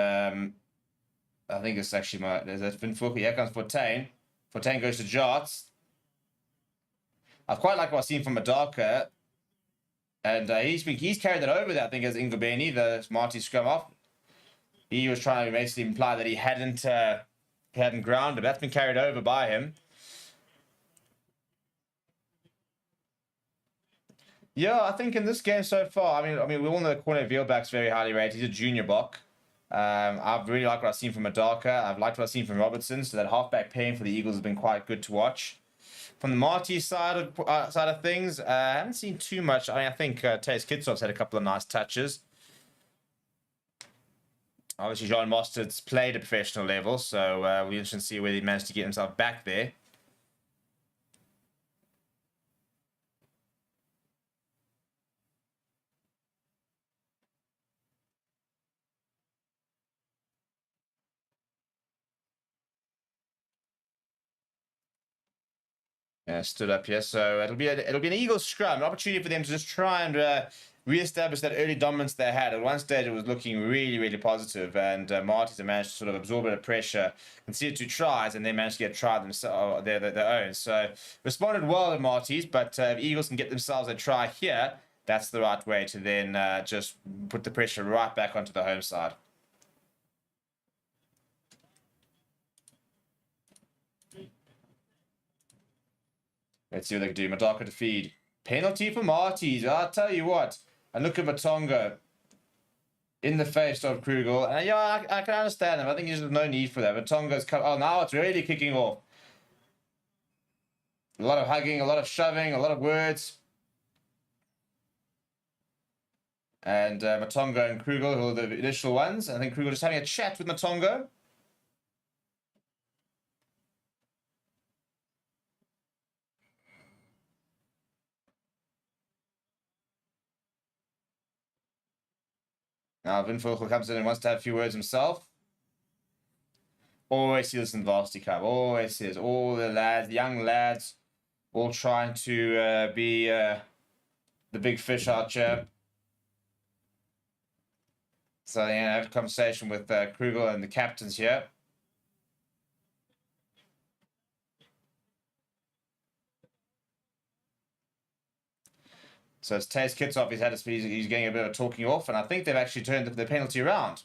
I think it's actually there's been Fuku. Here comes Fortain. Fortain goes to Jarts. I quite like what I've seen from Madaka. And he's carried that over there, I think, as Ingobeni, the Marty scrum off. He was trying to basically imply that he hadn't grounded. That's been carried over by him. Yeah, I think in this game so far, I mean, we all know Cornet Veelback's very highly rated. He's a junior bok. I've really liked what I've seen from Madaka. I've liked what I've seen from Robertson. So that halfback pairing for the Eagles has been quite good to watch. From the Marty side of things, I haven't seen too much. I think Taze Kitsov's had a couple of nice touches. Obviously, John Mostard's played at professional level, so we'll be interested to see whether he managed to get himself back there. Yeah, stood up here. So it'll be an Eagles scrum, an opportunity for them to just try and re-establish that early dominance they had. At one stage, it was looking really, really positive, and Marty's have managed to sort of absorb a bit of pressure, conceded 2 tries, and they managed to get a try themselves, their own. So responded well at Marty's, but if Eagles can get themselves a try here, that's the right way to then just put the pressure right back onto the home side. Let's see what they can do. Madaka to feed. Penalty for Marty's. I'll tell you what. And look at Matongo in the face of Krugel. And yeah, I can understand him. I think there's no need for that. Matongo's come. Oh, now it's really kicking off. A lot of hugging, a lot of shoving, a lot of words. And Matongo and Krugel, who are the initial ones. I think Krugel just having a chat with Matongo. Now Vinfogel comes in and wants to have a few words himself. Always see this in the Varsity Cup. Always see this. All the lads, the young lads, all trying to be the big fish archer. So yeah, I have a conversation with Krugel and the captains here. So it's Taze Kitsov. He's getting a bit of a talking off, and I think they've actually turned the penalty around.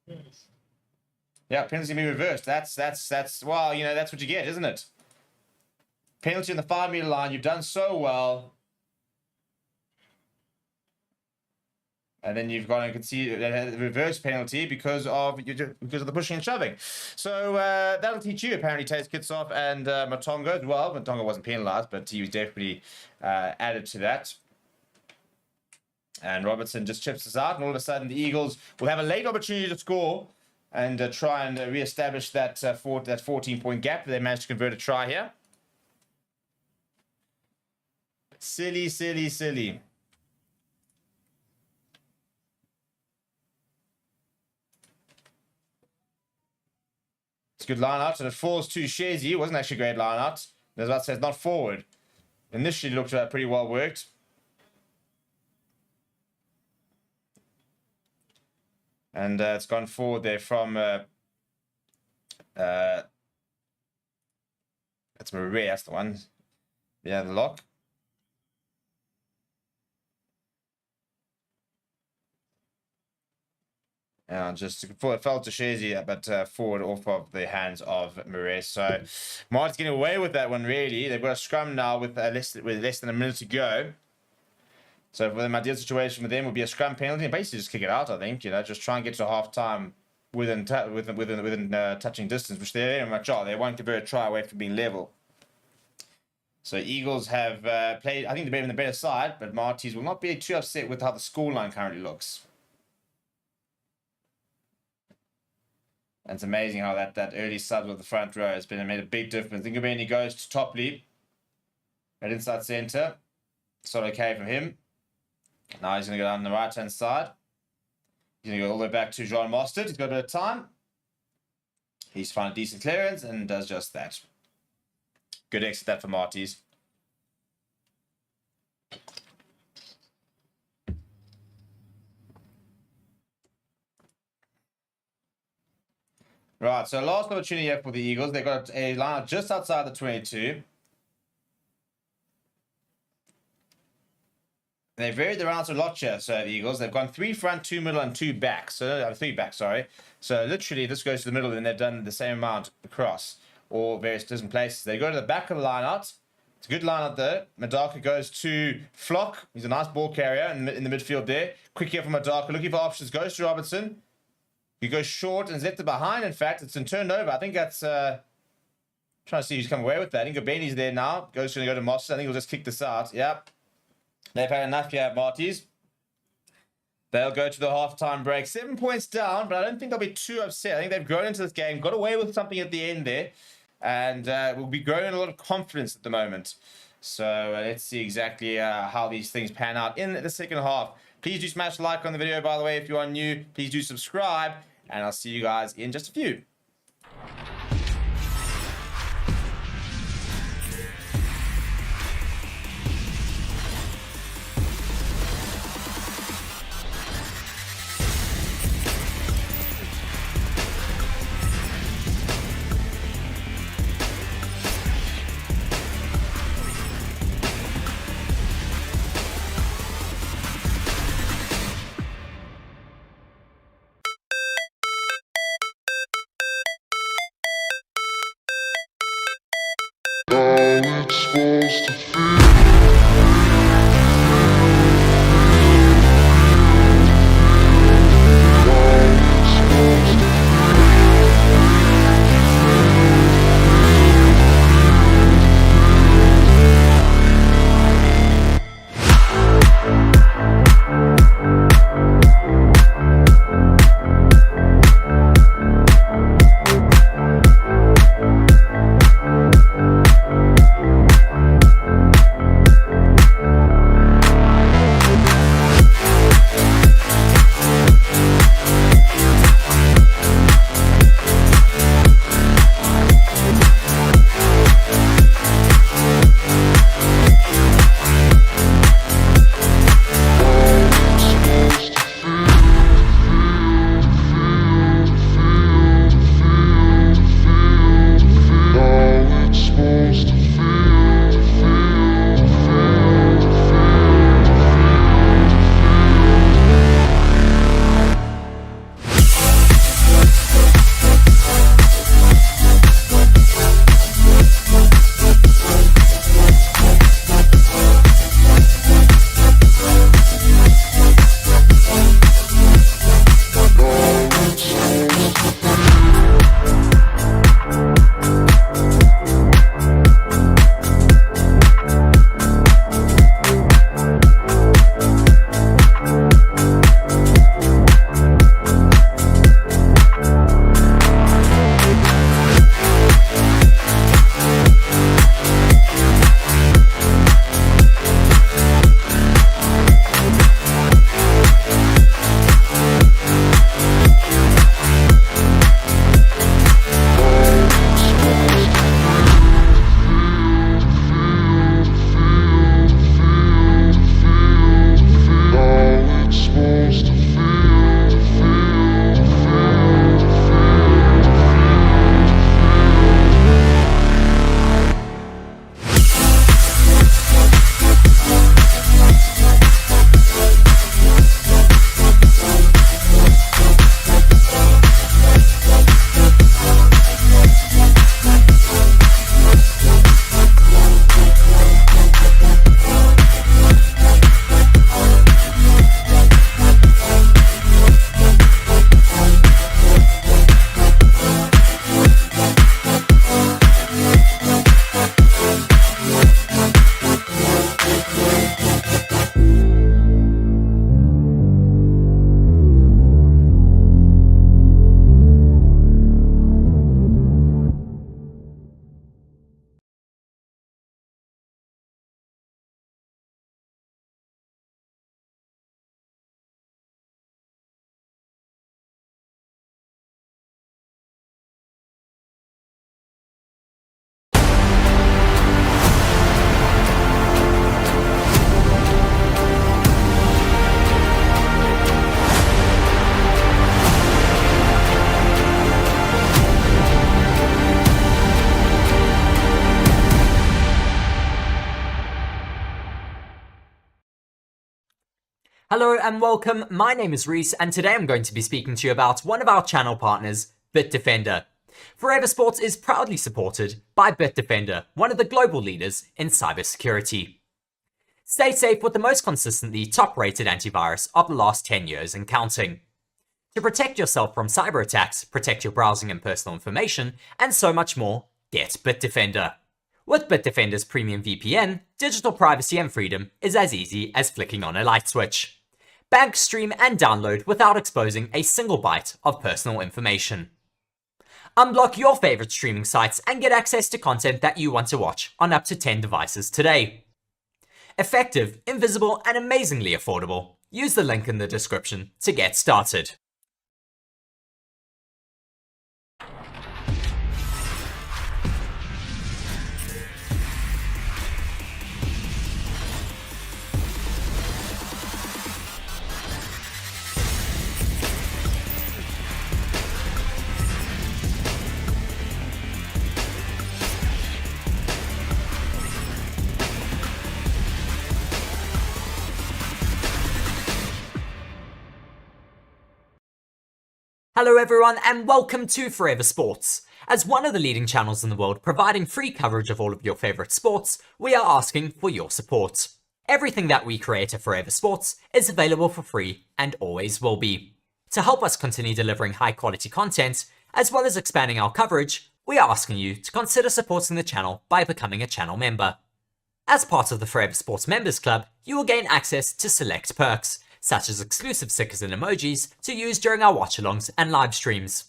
Yes. Yeah, penalty be reversed. That's well, you know, that's what you get, isn't it? Penalty on the 5-meter line. You've done so well. And then you've got to concede a reverse penalty because of the pushing and shoving. So that'll teach you, apparently, Taze Kitsov and Matongo as well. Matongo wasn't penalised, but he was definitely added to that. And Robertson just chips us out, and all of a sudden the Eagles will have a late opportunity to score and try and re-establish that 14-point gap. They managed to convert a try here. Silly, silly, silly. It's a good line out, and it falls to Shazy. It wasn't actually a great line out. As I said, it's not forward. Initially looked pretty well worked. And it's gone forward there from that's Marie, that's the one. Yeah, the lock. And just it fell to Shazy, but forward off of the hands of Marais. So Mart's getting away with that one, really. They've got a scrum now with less than a minute to go. So for them, ideal situation with them would be a scrum penalty and basically just kick it out, I think. You know, just try and get to half time within touching distance, which they very much are. They won't convert a try away from being level. So Eagles have played, I think they're in the better side, but Marty's will not be too upset with how the scoreline currently looks. And it's amazing how that early sub with the front row has made a big difference. Ingobeni goes to Topley at inside centre. It's not okay from him. Now he's going to go down the right-hand side. He's going to go all the way back to Jean Mostert. He's got a bit of time. He's found a decent clearance and does just that. Good exit that for Marty's. Right, so last opportunity here for the Eagles. They've got a line just outside the 22. They varied the routes a lot here, so the Eagles. They've gone 3 front, 2 middle, and 2 back. So 3 back, sorry. So literally, this goes to the middle, and they've done the same amount across, or various different places. They go to the back of the line out. It's a good line out there. Madaka goes to Flock. He's a nice ball carrier in the midfield there. Quick here from Madaka, looking for options. Goes to Robertson. He goes short and is left behind. In fact, it's been turned over. I think that's... trying to see who's come away with that. I think Gobeni's there now. Goes to go to Moss. I think he'll just kick this out. Yep. They've had enough here at MATIES. They'll go to the halftime break. 7 points down, but I don't think they'll be too upset. I think they've grown into this game, got away with something at the end there, and will be growing a lot of confidence at the moment. So let's see exactly how these things pan out in the second half. Please do smash like on the video, by the way. If you are new, please do subscribe, and I'll see you guys in just a few. Supposed to feel. Hello and welcome, my name is Reese and today I'm going to be speaking to you about one of our channel partners, BITDEFENDER. Forever Sports is proudly supported by BITDEFENDER, one of the global leaders in cybersecurity. Stay safe with the most consistently top-rated antivirus of the last 10 years and counting. To protect yourself from cyber attacks, protect your browsing and personal information, and so much more, get BITDEFENDER. With BITDEFENDER's premium VPN, digital privacy and freedom is as easy as flicking on a light switch. Bank, stream, and download without exposing a single byte of personal information. Unblock your favorite streaming sites and get access to content that you want to watch on up to 10 devices today. Effective, invisible, and amazingly affordable. Use the link in the description to get started. Hello everyone and welcome to Forever Sports. As one of the leading channels in the world providing free coverage of all of your favourite sports, we are asking for your support. Everything that we create at Forever Sports is available for free and always will be. To help us continue delivering high quality content, as well as expanding our coverage, we are asking you to consider supporting the channel by becoming a channel member. As part of the Forever Sports Members Club, you will gain access to select perks, such as exclusive stickers and emojis to use during our watchalongs and live streams.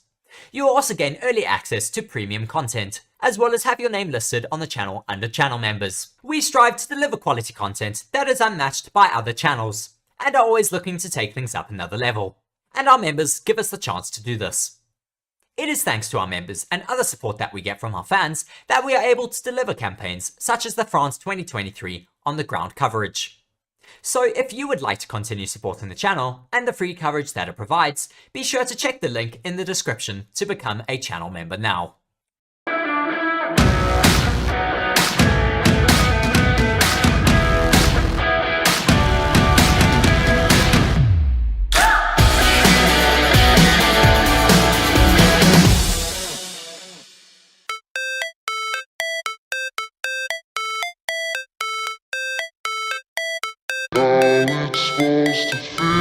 You will also gain early access to premium content, as well as have your name listed on the channel under channel members. We strive to deliver quality content that is unmatched by other channels, and are always looking to take things up another level. And our members give us the chance to do this. It is thanks to our members and other support that we get from our fans that we are able to deliver campaigns such as the France 2023 on the ground coverage. So if you would like to continue supporting the channel and the free coverage that it provides, be sure to check the link in the description to become a channel member now. How it's supposed to feel.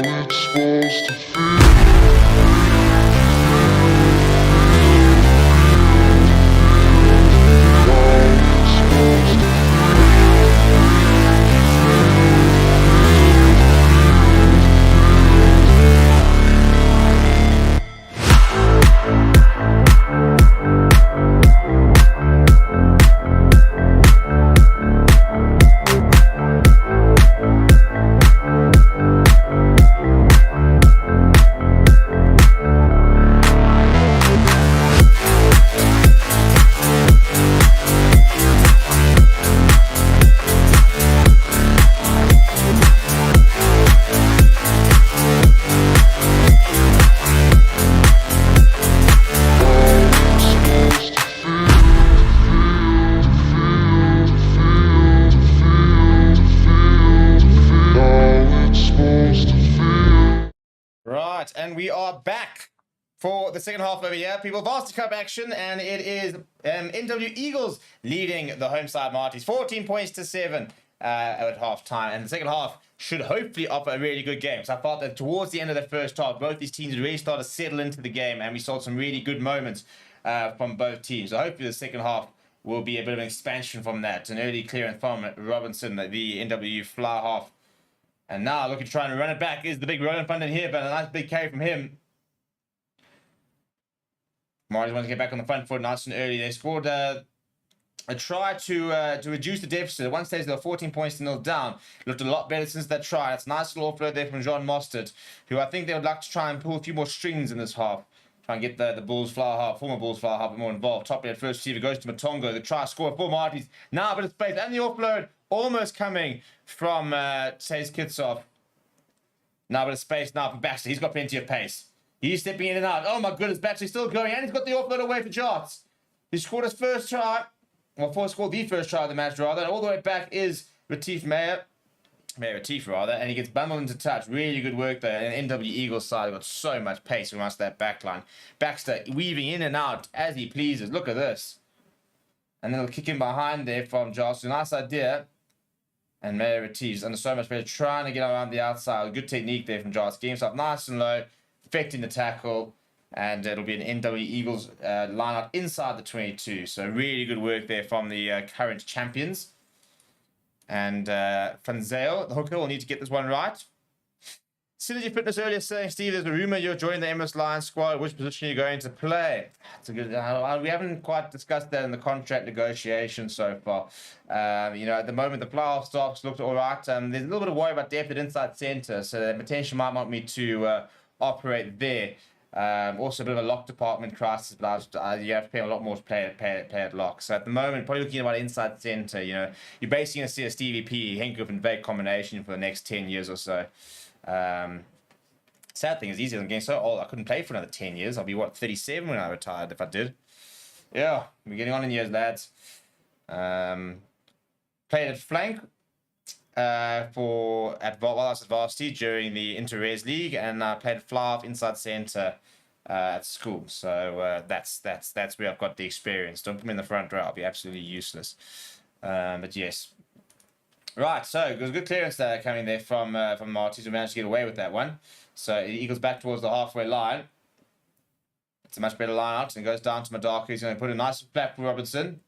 it's supposed to feel. Right, and we are back for the second half over here. People, Varsity Cup action, and it is NWU Eagles leading the home side Marties, 14 points to 7 at half time. And the second half should hopefully offer a really good game. So I thought that towards the end of the first half, both these teams really started to settle into the game, and we saw some really good moments from both teams. So hopefully the second half will be a bit of an expansion from that. An early clearance from Robinson, the NWU fly half. And now looking to try and run it back is the big Roland Fundin here, but a nice big carry from him. Marties want to get back on the front foot nice and early. They scored a try to reduce the deficit. At one stage they were 14 points to 0 down. Looked a lot better since that try. That's a nice little offload there from Jean Mostert, who I think they would like to try and pull a few more strings in this half. Try and get the Bulls flower half, former Bulls flower half, more involved. Top at first receiver goes to Matongo. The try score for Marties. Now a bit of space and the offload almost coming from Says Kitsoff. Now a bit of space now for Baxter. He's got plenty of pace. He's stepping in and out. Oh my goodness, Baxter still going, and he's got the offload away for Jarts. He scored his first try. Well, scored the first try of the match rather. And all the way back is Retief Mayer Retief rather, and he gets bundled into touch. Really good work there. And NW Eagles side got so much pace amongst that back line. Baxter weaving in and out as he pleases. Look at this. And then he'll kick in behind there from Josh. Nice idea. And Mayer Retief's under so much pressure, trying to get around the outside. Good technique there from Josh. Game up nice and low, affecting the tackle. And it'll be an NW Eagles line out inside the 22. So really good work there from the current champions. And Franzale, the hooker, will need to get this one right. Synergy Fitness earlier saying, Steve, there's a rumor you're joining the MS Lions squad. Which position are you going to play? It's a good. We haven't quite discussed that in the contract negotiation so far. You know, at the moment, the playoff stocks looked all right. There's a little bit of worry about depth at inside center, so they potentially might want me to operate there. Also a bit of a lock department crisis, but you have to pay a lot more to play at lock. So at the moment, probably looking about inside center. You know, you're basically going to see a Stevie P, Henkoff, and Vake combination for the next 10 years or so. Sad thing is, easier than getting so old. I couldn't play for another 10 years. I'll be, what, 37 when I retired if I did. Yeah, we're getting on in years, lads. Played at flank while I was at Varsity during the Inter-Res League, and I played fly off inside center at school. So that's where I've got the experience. Don't put me in the front row. I'll be absolutely useless. But yes. Right, so it was a good clearance there coming there from Marties, who managed to get away with that one. So Eagles back towards the halfway line. It's a much better line out, and goes down to Madaka. He's going to put a nice flat for Robinson.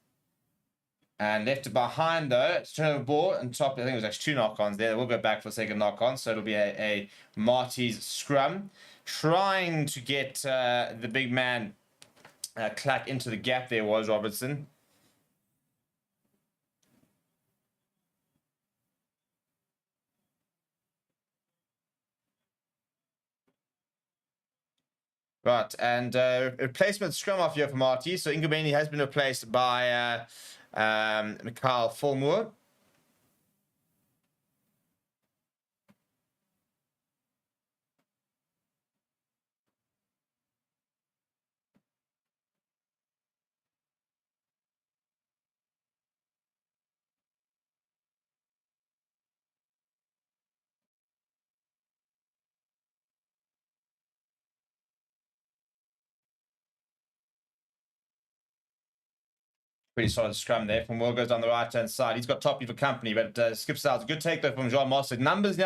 And left it behind, though. It's turnover ball, and top, I think it was actually 2 knock-ons there. We'll go back for a second knock-on, so it'll be a Marties scrum. Trying to get the big man Clack into the gap there was Robinson. Right, and replacement scrum off here for Marties. So Ingabeni has been replaced by Mikhail Fulmore. Pretty solid scrum there from Will. Goes down the right-hand side. He's got top for company, but skips out. Good take though from Jean Mostert. Numbers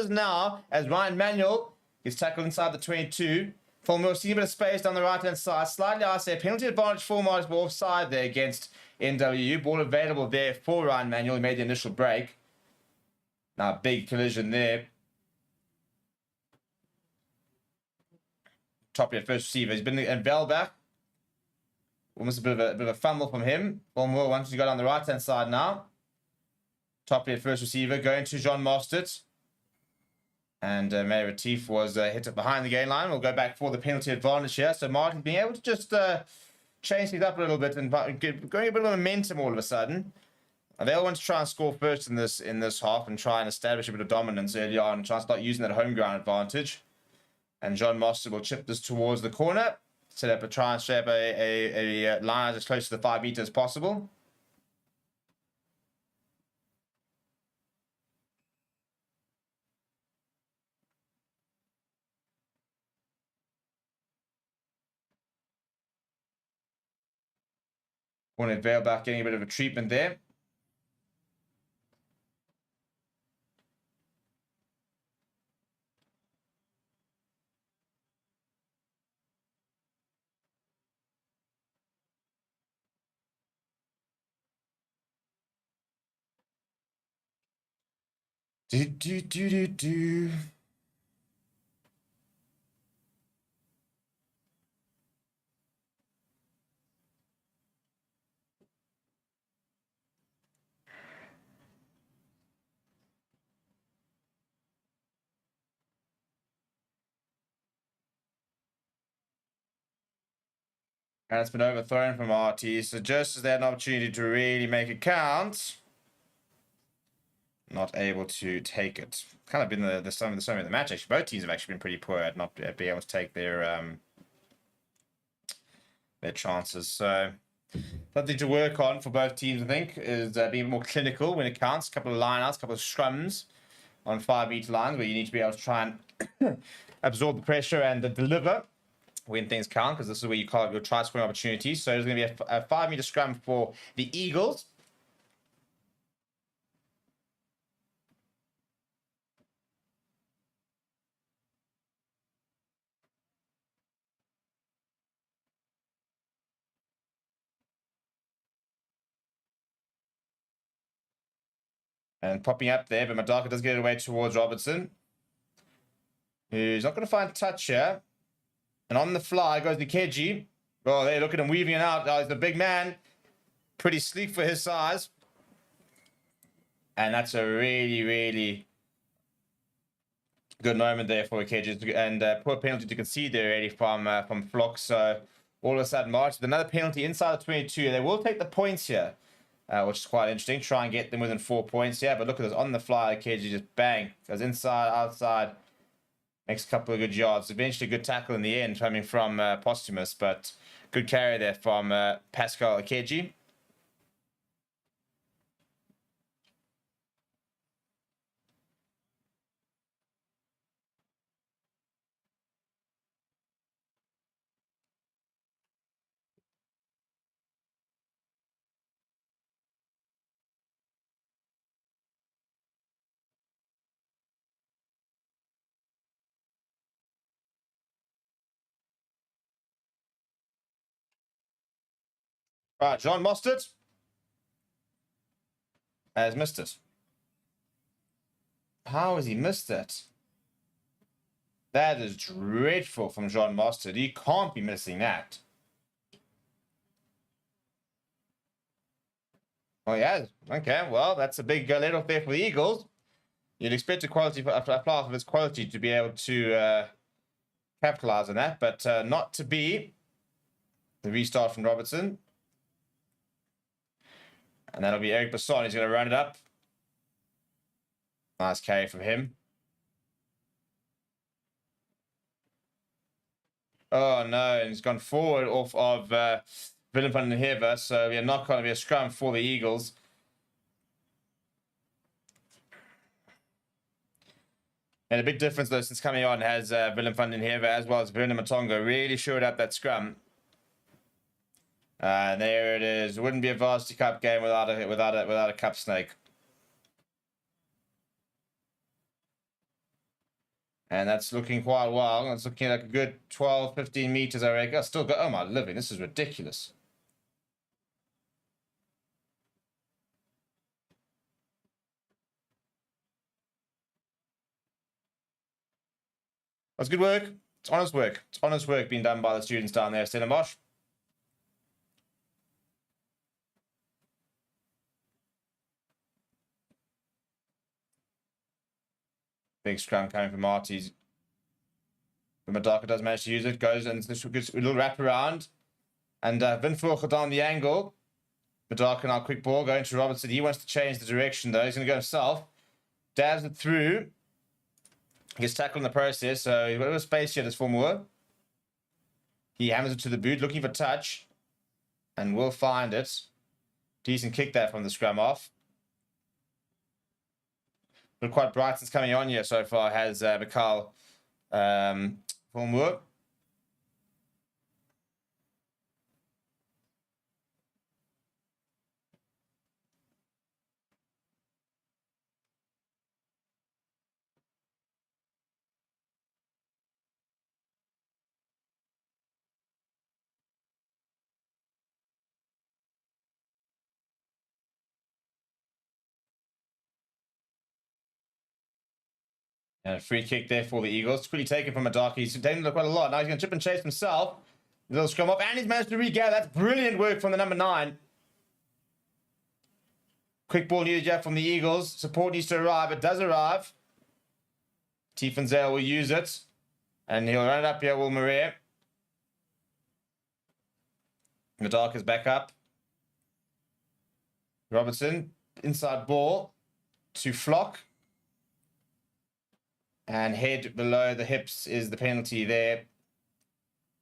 now as Ryan Manuel is tackled inside the 22. Fulmer will see a bit of space down the right-hand side. Slightly outside. Penalty advantage for Mars, but offside there against NWU. Ball available there for Ryan Manuel. He made the initial break. Now, big collision there. Top first receiver. He's been in Bell back. Almost a bit of a fumble from him. Fulmer wants to go down the right-hand side now. Top first receiver going to Jean Mostert. And May Retief was hit up behind the gain line. We'll go back for the penalty advantage here. So Martin being able to just change things up a little bit and going a bit of momentum all of a sudden. And they all want to try and score first in this half and try and establish a bit of dominance early on and try and start using that home ground advantage. And John Mostert will chip this towards the corner. Set up try and shape a line as close to the 5 meters as possible. Wanted Vale back getting a bit of a treatment there. Do. And it's been overthrown from RT, so just as they had an opportunity to really make it count, not able to take it. Kind of been the summary of the match, actually. Both teams have actually been pretty poor at not being able to take their chances. So something to work on for both teams, I think, is being more clinical when it counts. A couple of lineouts, a couple of scrums on 5 meter lines where you need to be able to try and absorb the pressure and deliver when things count, because this is where you call your try scoring opportunities. So there's going to be a 5 meter scrum for the Eagles. And popping up there, but Madaka does get it away towards Robertson, who's not going to find touch here. And on the fly goes Nkeji. Oh, they look at him weaving it out. Oh, he's a big man. Pretty sleek for his size. And that's a really, really good moment there for Nkeji. And poor penalty to concede there already from Flock. So all of a sudden, March with another penalty inside the 22. They will take the points here, which is quite interesting. Try and get them within 4 points here. But look at this. On the fly, Nkeji just bang. Goes inside, outside. Makes a couple of good yards. Eventually a good tackle in the end coming from Posthumous, but good carry there from Pascal Akeji. Right, John Mostert has missed it. How has he missed it? That is dreadful from John Mostert. He can't be missing that. Oh, yeah. Okay, well, that's a big let off there for the Eagles. You'd expect a player of his quality to be able to capitalize on that, but not to be. The restart from Robertson. And that'll be Eric Besson. He's going to run it up. Nice carry from him. Oh, no. And he's gone forward off of Willem van den Heever. So we are not going to be a scrum for the Eagles. And a big difference, though, since coming on has Willem van den Heever as well as Werner Matongo really shored up that scrum. There it is. Wouldn't be a Varsity Cup game without a cup snake. And that's looking quite well. It's looking like a good 12, 15 meters, I reckon. I still got, oh my living, this is ridiculous. That's good work. It's honest work. It's honest work being done by the students down there, Stellenbosch. Big scrum coming from MATIES. But Madaka does manage to use it. Goes and this good little wrap around. And Vinfroch down the angle. Madaka now quick ball going to Robertson. He wants to change the direction though. He's going to go himself. Dabs it through. Gets tackled in the process. So he's got a little space here, this Formua. He hammers it to the boot, looking for touch. And will find it. Decent kick there from the scrum off. Look quite bright since coming on here so far has Mikhail Formua. And a free kick there for the Eagles. It's quickly taken from Madaka. He's taken quite a lot. Now he's going to chip and chase himself. A little scrum up. And he's managed to regather. That's brilliant work from the number 9. Quick ball needed here from the Eagles. Support needs to arrive. It does arrive. Tiefenzel will use it. And he'll run it up here, Will Maria. Madaka's back up. Robertson. Inside ball to Flock. And head below the hips is the penalty there.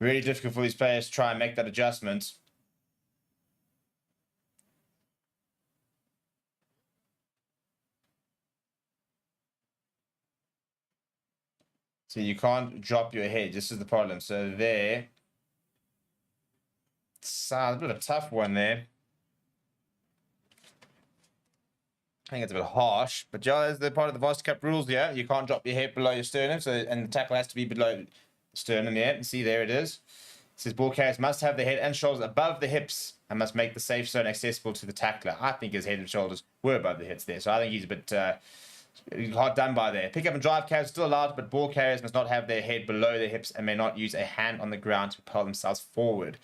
Really difficult for these players to try and make that adjustment. So you can't drop your head. This is the problem. So there. It's a bit of a tough one there. I think it's a bit harsh, but yeah, that's the part of the Varsity Cup rules here. You can't drop your head below your sternum, so and the tackle has to be below the sternum there. And see, there it is. It says ball carriers must have the head and shoulders above the hips and must make the safe zone accessible to the tackler. I think his head and shoulders were above the hips there, so I think he's a bit hard done by there. Pick up and drive carriers still allowed, but ball carriers must not have their head below their hips and may not use a hand on the ground to propel themselves forward.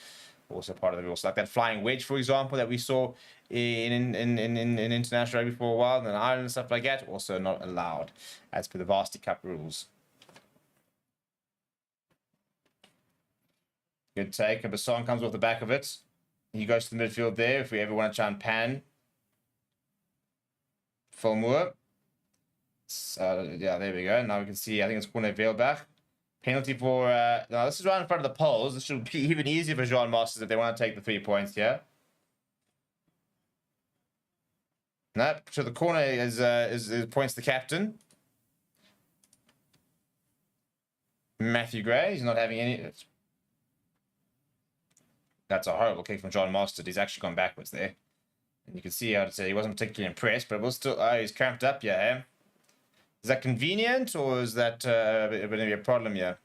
Also part of the rules, like that flying wedge, for example, that we saw in international rugby for a while, and in Ireland and stuff like that, also not allowed as per the Varsity Cup rules. Good take. A Basson comes off the back of it. He goes to the midfield there. If we ever want to try and pan Fulmur. Yeah, there we go. Now we can see. I think it's Corne Veilbach. Penalty for, no, this is right in front of the poles. This should be even easier for Jean Masters if they want to take the 3 points here. No, to the corner is points the captain. Matthew Gray, he's not having any. That's a horrible kick from John Masters. He's actually gone backwards there. And you can see how to say he wasn't particularly impressed, but we'll still, oh, he's cramped up, yeah. Is that convenient, or is that going to be a problem here?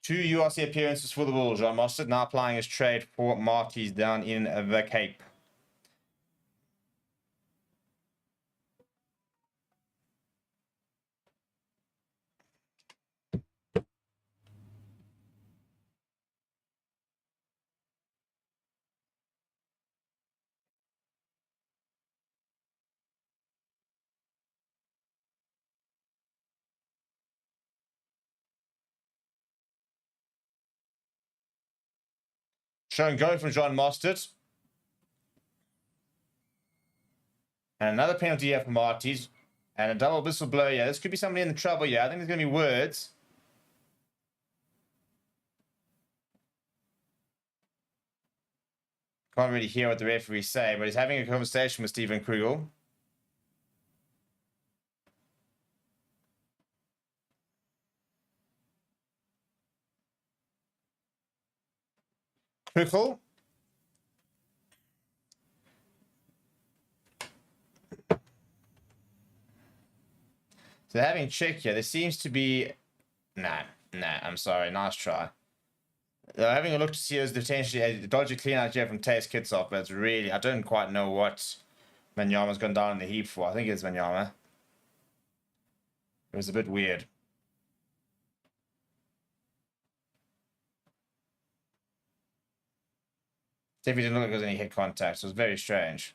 Two URC appearances for the Wolves. Jean Mostert now applying his trade for MATIES down in the Cape. Showing go from Jean Mostert. And another penalty here for MATIES. And a double whistle blow. Yeah, this could be somebody in the trouble. Yeah, I think there's going to be words. Can't really hear what the referee's saying, but he's having a conversation with Stephen Krugel. Krugel. So they're having a check here. There seems to be... Nah, I'm sorry. Nice try. They're having a look to see if there's potentially a dodgy clean out here from Tace Kickoff, but it's really... I don't quite know what Wanyama's gone down in the heap for. I think it's Wanyama. It was a bit weird. Definitely didn't look like there was any hit contact, so it was very strange.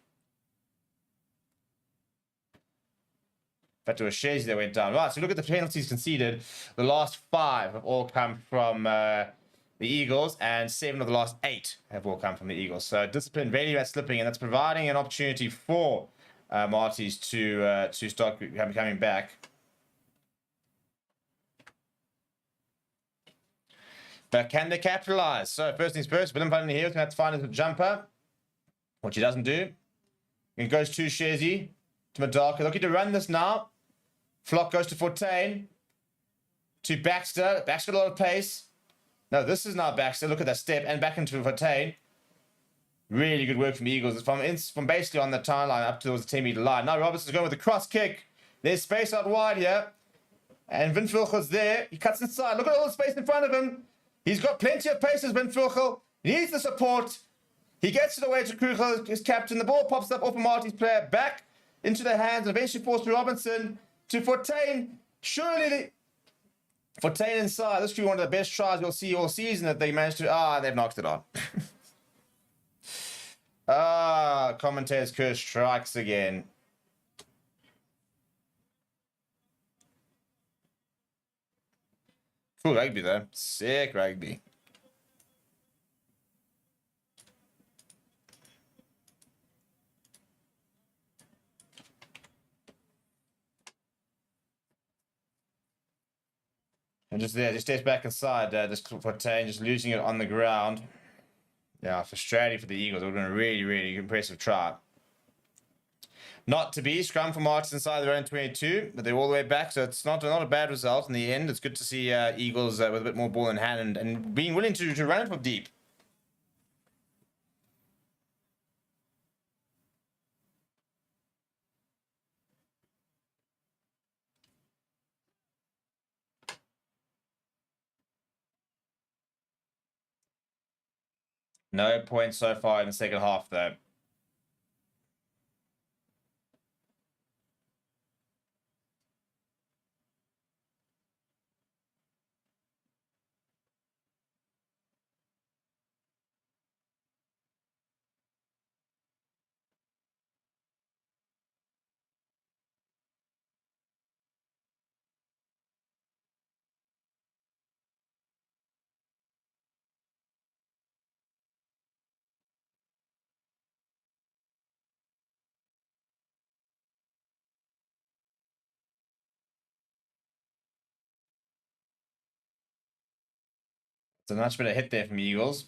But to a Shazy that went down. Right, so look at the penalties conceded. The last 5 have all come from the Eagles, and 7 of the last 8 have all come from the Eagles. So discipline really bad slipping, and that's providing an opportunity for MATIES to start coming back. But can they capitalize? So first things first, Willem van den Heel's going to have to find his jumper, which he doesn't do. It goes to Shazy, to Madaka. Looking to run this now. Flock goes to Fortain. To Baxter. Baxter got a lot of pace. No, this is now Baxter. Look at that step. And back into Fortain. Really good work from the Eagles. It's from basically on the timeline up towards the 10-meter line. Now Robertson's going with a cross kick. There's space out wide here. And Windvogels there. He cuts inside. Look at all the space in front of him. He's got plenty of pace as Windvogel. He needs the support. He gets it away to Krugel, his captain. The ball pops up off a MATIES player. Back into the hands and eventually forced to Robinson. To Fortain. Surely Fortain inside. This could be one of the best tries we'll see all season that they managed to... they've knocked it on. Commentator's curse strikes again. Cool rugby though. Sick rugby. And just there, just steps back inside. Just Fortain just losing it on the ground. Yeah, frustrating for the Eagles. It would have been a really, really impressive try. Not to be. Scrum for MATIES inside their own 22, but they're all the way back, so it's not a bad result in the end. It's good to see Eagles with a bit more ball in hand and being willing to run it from deep. No points so far in the second half, though. It's a much better hit there from Eagles.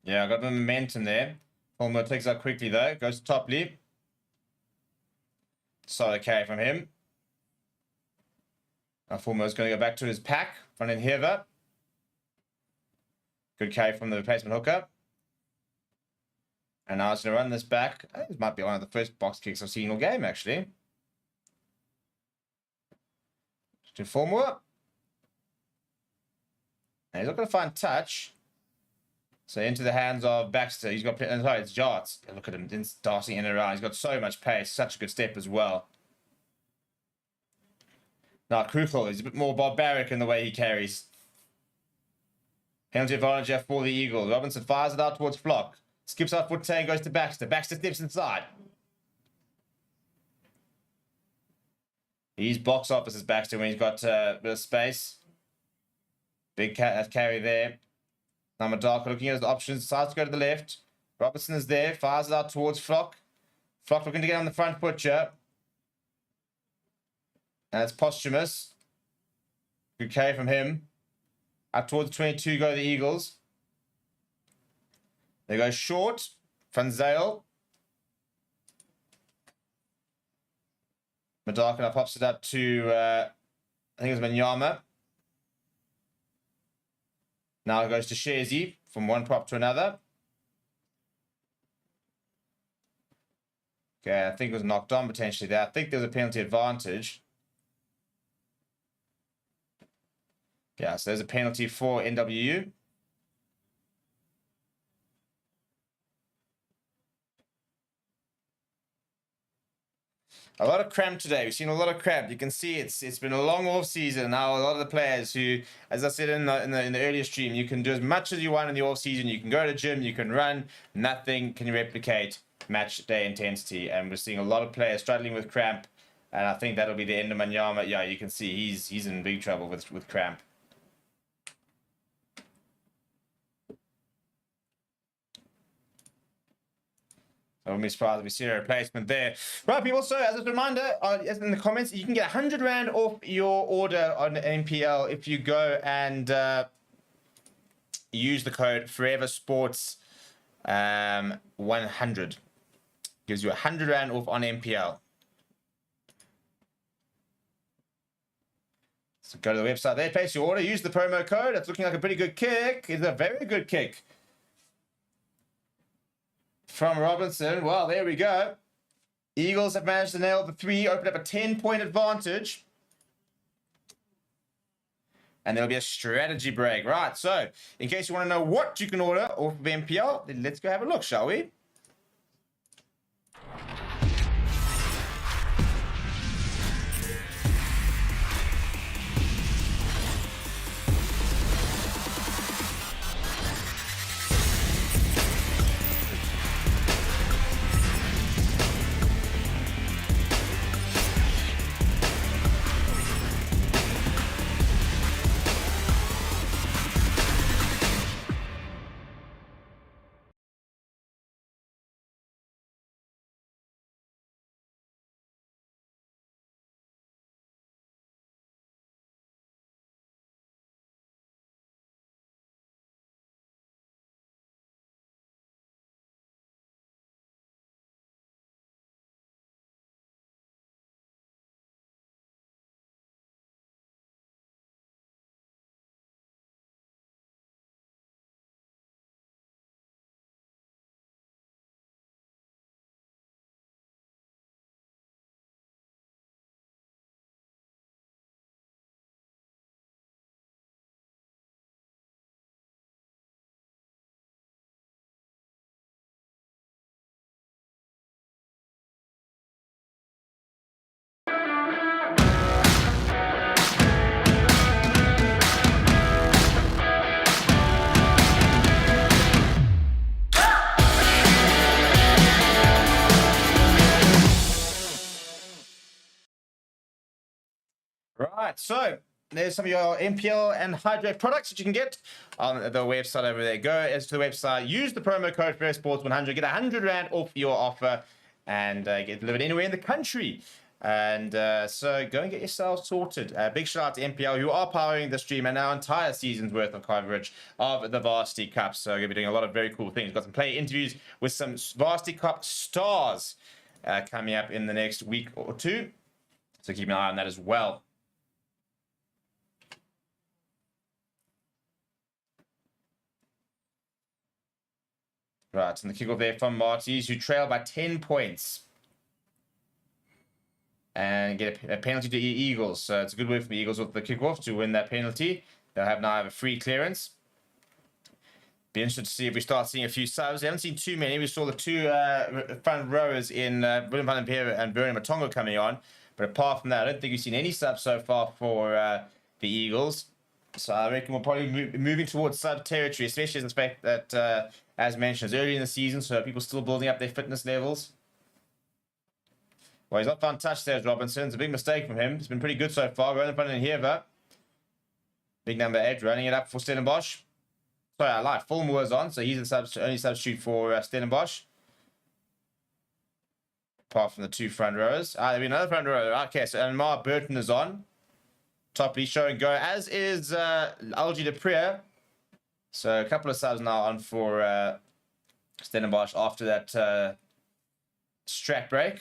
Yeah, I got the momentum there. Fulmer takes out quickly though. Goes to top leap. Solid carry from him. Now Fulmer's going to go back to his pack. Front in Hever. Good carry from the replacement hooker. And now it's going to run this back. I think this might be one of the first box kicks I've seen all game, actually. To Fulmer. And he's not going to find touch. So into the hands of Baxter. He's got... Sorry, it's Jarts. Look at him darting in and around. He's got so much pace. Such a good step as well. Now Krugel is a bit more barbaric in the way he carries. Penalty advantage for the Eagles. Robinson fires it out towards Flock. Skips out Fortain, goes to Baxter. Baxter steps inside. He's box office as Baxter when he's got a bit of space. Big carry there. Now Madaka looking at his options. Decides to go to the left. Robertson is there. Fires it out towards Flock. Flock looking to get on the front foot here. And it's Posthumous. Good carry from him. Out towards 22 go the Eagles. They go short. Van Zyl. Madaka pops it up to, I think it was Manyama. Now it goes to Shazy from one prop to another. Okay, I think it was knocked on potentially there. I think there was a penalty advantage. Yeah, so there's a penalty for NWU. A lot of cramp today. We've seen a lot of cramp. You can see it's been a long off season. Now a lot of the players who, as I said in the earlier stream, you can do as much as you want in the off season. You can go to the gym, you can run. Nothing can replicate match day intensity. And we're seeing a lot of players struggling with cramp. And I think that'll be the end of Manyama. Yeah, you can see he's in big trouble with cramp. I wouldn't be surprised if we see a replacement there. Right, people, so as a reminder, as in the comments, you can get 100 Rand off your order on NPL if you go and use the code Forever Sports 100. Gives you 100 Rand off on NPL. So go to the website there, place your order, use the promo code. It's looking like a pretty good kick. It's a very good kick from Robinson. Well, there we go. Eagles have managed to nail the 3, open up a 10-point advantage. And there'll be a strategy break. Right, so in case you want to know what you can order off of NPL, then let's go have a look, shall we? Right, so there's some of your NPL and Hydrate products that you can get on the website over there. Go as to the website, use the promo code FairSports100, get 100 Rand off your offer, and get delivered anywhere in the country. And so go and get yourself sorted. Big shout out to NPL who are powering the stream and our entire season's worth of coverage of the Varsity Cup. So we're going to be doing a lot of very cool things. Got some player interviews with some Varsity Cup stars coming up in the next week or two. So keep an eye on that as well. Right, and the kickoff there from MATIES, who trail by 10 points. And get a penalty to Eagles. So it's a good win for the Eagles with the kickoff to win that penalty. They'll now have a free clearance. Be interested to see if we start seeing a few subs. We haven't seen too many. We saw the two front rowers in Willem van den Peer and Vernon Matongo coming on. But apart from that, I don't think we've seen any subs so far for the Eagles. So I reckon we'll probably be moving towards sub territory, especially in the fact that, as mentioned, it's early in the season, so people still building up their fitness levels. Well, he's not found touch there, Robinson. It's a big mistake from him. It's been pretty good so far. Roland van den Heer. Big number 8, running it up for Stellenbosch. Sorry, I lied. Fulmer was on, so he's the only substitute for Stellenbosch. Apart from the two front rowers. There'll be another front rower. Okay, so Anmar Burton is on. Top lead show and go, as is Algie de Prier. So a couple of subs now on for Stellenbosch after that strap break.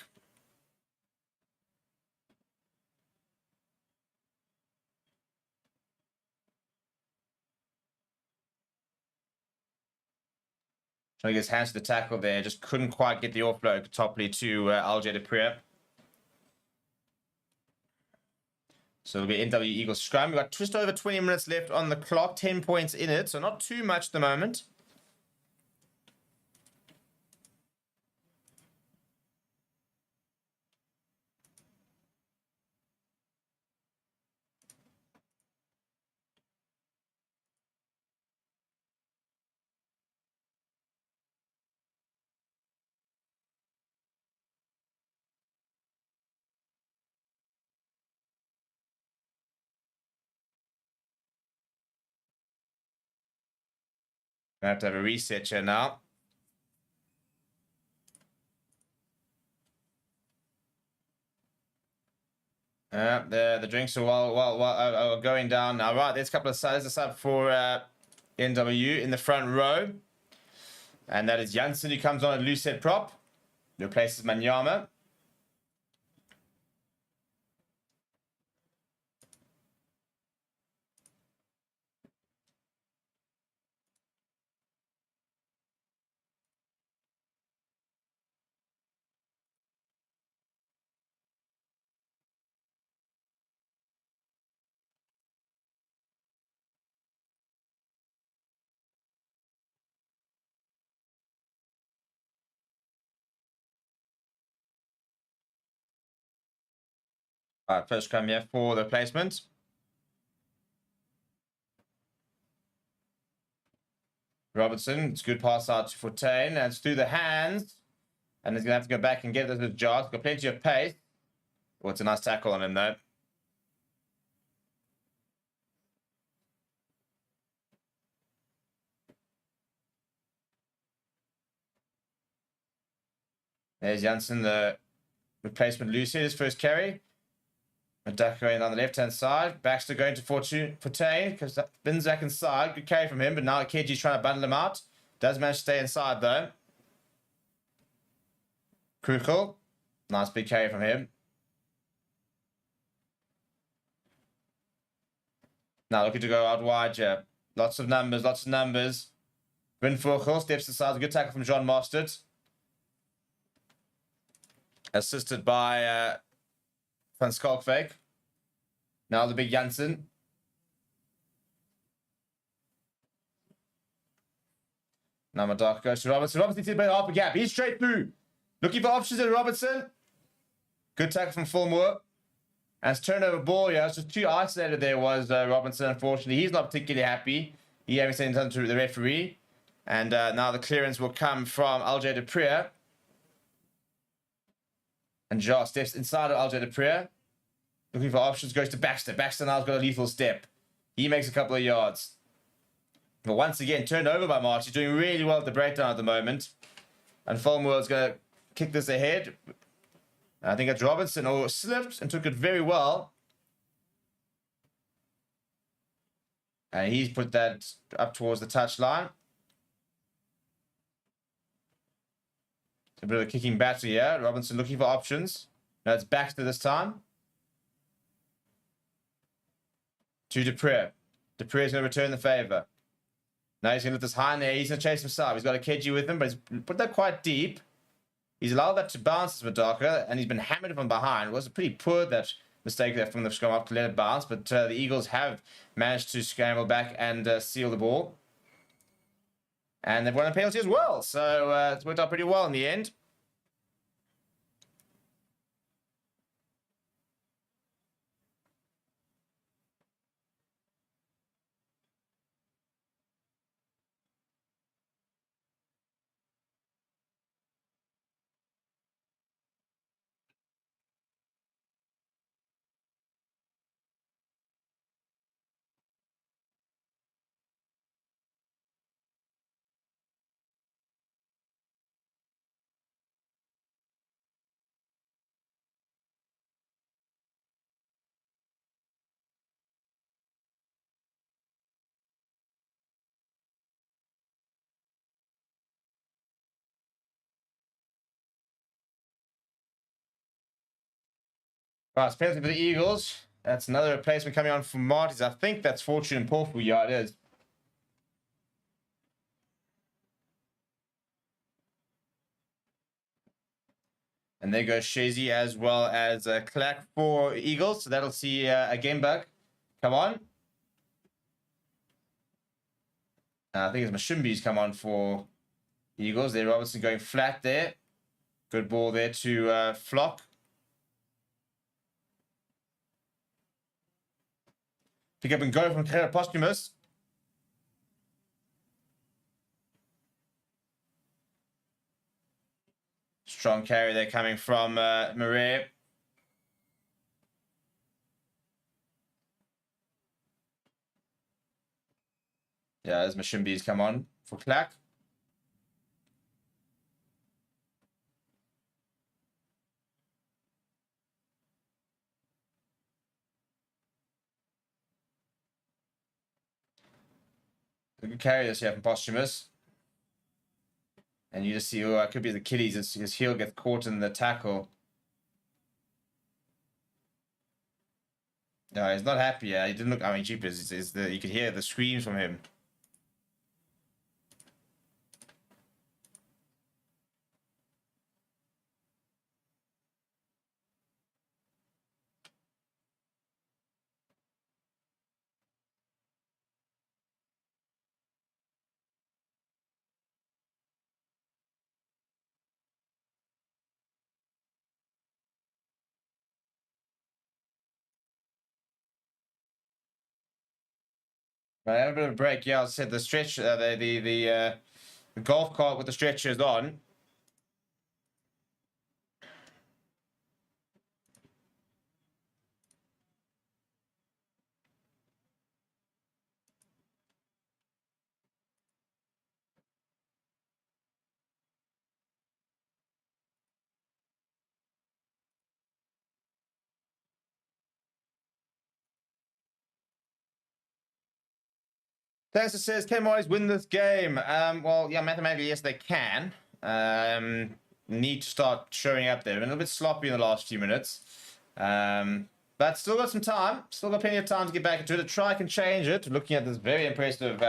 Trying to get his hands to the tackle there. Just couldn't quite get the offload toply to LJ de Prier. So it'll be NWU Eagles scrum. We've got just over 20 minutes left on the clock. 10 points in it, so not too much at the moment. I have to have a reset here now. The drinks are going down now. Right, there's a couple of sides. There's a sub for NWU in the front row. And that is Janssen, who comes on a loose head prop. Replaces Manyama. First scrum here for the replacement. Robertson, it's a good pass out to Fortain, and it's through the hands. And he's going to have to go back and get this with Josh. Got plenty of pace. Well, it's a nice tackle on him, though. There's Janssen, the replacement loose hit, his first carry. Duck going on the left-hand side. Baxter going to Fortain because that spins back inside. Good carry from him, but now Keji's trying to bundle him out. Does manage to stay inside, though. Kruchel. Nice big carry from him. Now looking to go out wide here. Lots of numbers, lots of numbers. Winfurchel steps aside. A good tackle from John Mostert. Assisted by Van Skalkvik. Now the big Janssen. Now Madaka goes to Robertson. Robertson needs to play half a gap. He's straight through. Looking for options at Robertson. Good tackle from Fulmore. And it's turnover ball. Yeah, it's just too isolated there was Robinson. Unfortunately, he's not particularly happy. He having sent it to the referee. And now the clearance will come from LJ de Prier. And Jar steps inside of LJ de Prier. Looking for options, goes to Baxter. Baxter now's got a lethal step. He makes a couple of yards. But once again, turned over by March. He's doing really well at the breakdown at the moment. And Fulmworld's going to kick this ahead. I think it's Robinson who slipped and took it very well. And he's put that up towards the touchline. A bit of a kicking battle here. Robinson looking for options. Now it's Baxter this time. To de Prier. De Prier's going to return the favour. Now he's going to lift this high in there. He's going to chase himself. He's got a Keji with him, but he's put that quite deep. He's allowed that to bounce, as Madaka, and he's been hammered from behind. It was pretty poor, that mistake there from the scrum up to let it bounce, but the Eagles have managed to scramble back and seal the ball. And they've won a penalty as well, so it's worked out pretty well in the end. Right, it's penalty for the Eagles. That's another replacement coming on for Marties. I think that's Fortune and Portable. Yeah, it is. And there goes Shazy as well as Clack for Eagles. So that'll see a game bug. Come on. I think it's Mashimbi's come on for Eagles. There, Robertson going flat there. Good ball there to Flock. Pick up and go from Posthumous. Strong carry there coming from Marais. Yeah, as Mashimbi's come on for Clack. Good carry this here from Posthumous. And you just see, oh, it could be the Achilles. His heel gets caught in the tackle. No, he's not happy. He didn't look. I mean, jeepers, you could hear the screams from him. Right, have a bit of a break. Yeah, I said the stretch, the golf cart with the stretchers on. Thanks, says, can Marlies win this game? Well, yeah, mathematically, yes, they can. Need to start showing up there. Been a little bit sloppy in the last few minutes. But still got some time. Still got plenty of time to get back into it. A try can change it. Looking at this very impressive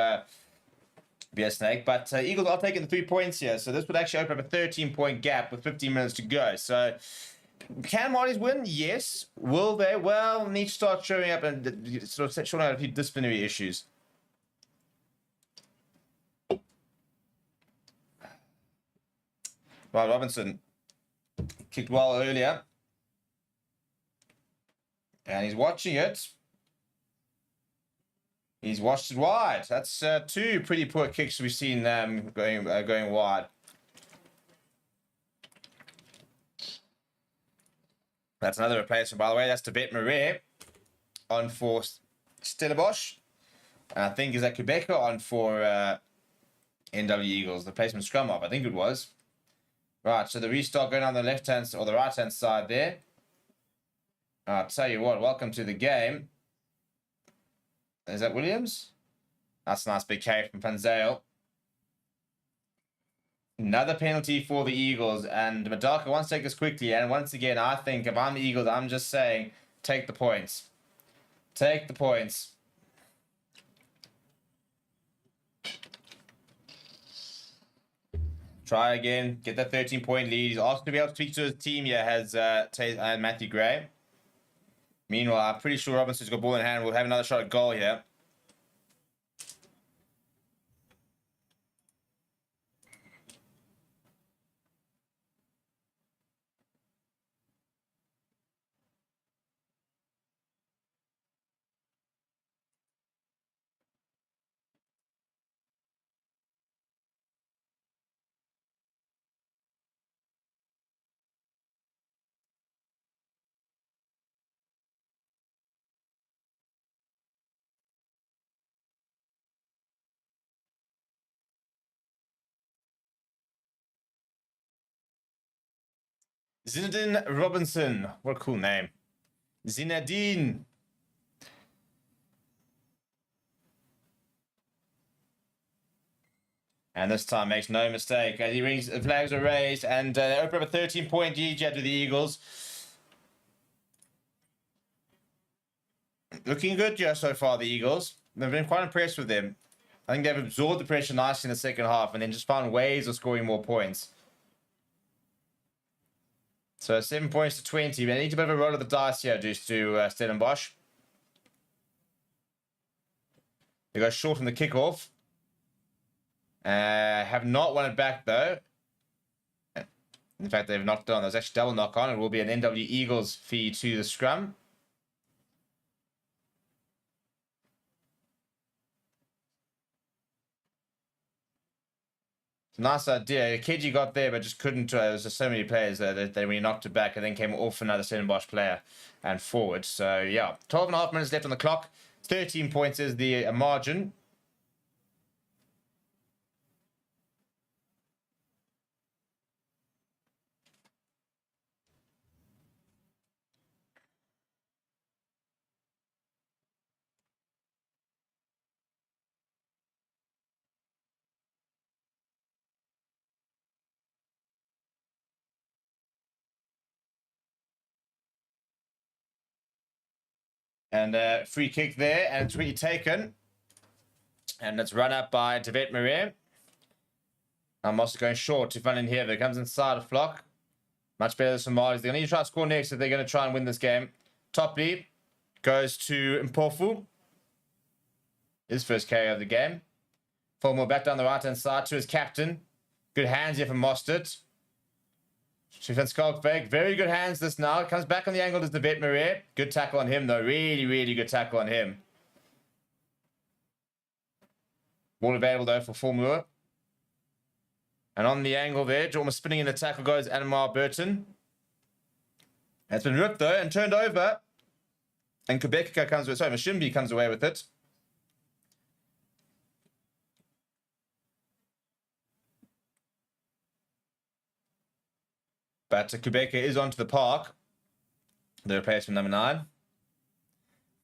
BS Snake. But Eagles are taking the 3 points here. So this would actually open up a 13-point gap with 15 minutes to go. So can Marlies win? Yes. Will they? Well, need to start showing up and sort of showing out a few disciplinary issues. Right, Robinson kicked well earlier. And he's watching it. He's watched it wide. That's two pretty poor kicks we've seen going wide. That's another replacement, by the way. That's to Bet Marais on for Stellenbosch. And I think is that Quebecer on for NWU Eagles. The placement scrum up, I think it was. Right, so the restart going on the left-hand or the right-hand side there. I'll tell you what, welcome to the game. Is that Williams? That's a nice big carry from Van Zyl. Another penalty for the Eagles. And Madaka wants to take this quickly. And once again, I think if I'm the Eagles, I'm just saying, take the points. Take the points. Try again. Get that 13-point lead. He's asked to be able to speak to his team here, has Matthew Gray. Meanwhile, I'm pretty sure Robinson's got ball in hand. We'll have another shot at goal here. Zinedine Robinson. What a cool name. Zinedine. And this time makes no mistake. As he rings, the flags are raised, and they open up a 13-point lead to the Eagles. Looking good, yeah, so far, the Eagles. They've been quite impressed with them. I think they've absorbed the pressure nicely in the second half and then just found ways of scoring more points. So 7 points to 20. They need a bit of a roll of the dice here due to Stellenbosch. They go short from the kickoff. Have not won it back, though. In fact, they've knocked on. There's actually double knock on. It will be an NWU Eagles fee to the scrum. Nice idea. Keji got there, but just couldn't. There was just so many players that they really knocked it back and then came off another Stellenbosch player and forward. So, yeah, 12 and a half minutes left on the clock. 13 points is the margin. And free kick there, and it's really taken. And it's run up by Devet Marie. I'm also going short to Van in here. There comes inside a flock. Much better than Somalis. They're going to need to try to score next if they're going to try and win this game. Top lead goes to Mpofu. His first carry of the game. Fulmore back down the right-hand side to his captain. Good hands here from Mostert. Stefan Skalkbeck, very good hands this now. Comes back on the angle to Devet Marie. Good tackle on him, though. Really, really good tackle on him. Ball available, though, for Fulmore. And on the angle there, almost spinning in the tackle goes Anamar Burton. It's been ripped, though, and turned over. And Quebeca comes with, sorry, Mashimbi comes away with it. But Quebeca is onto the park. The replacement number 9.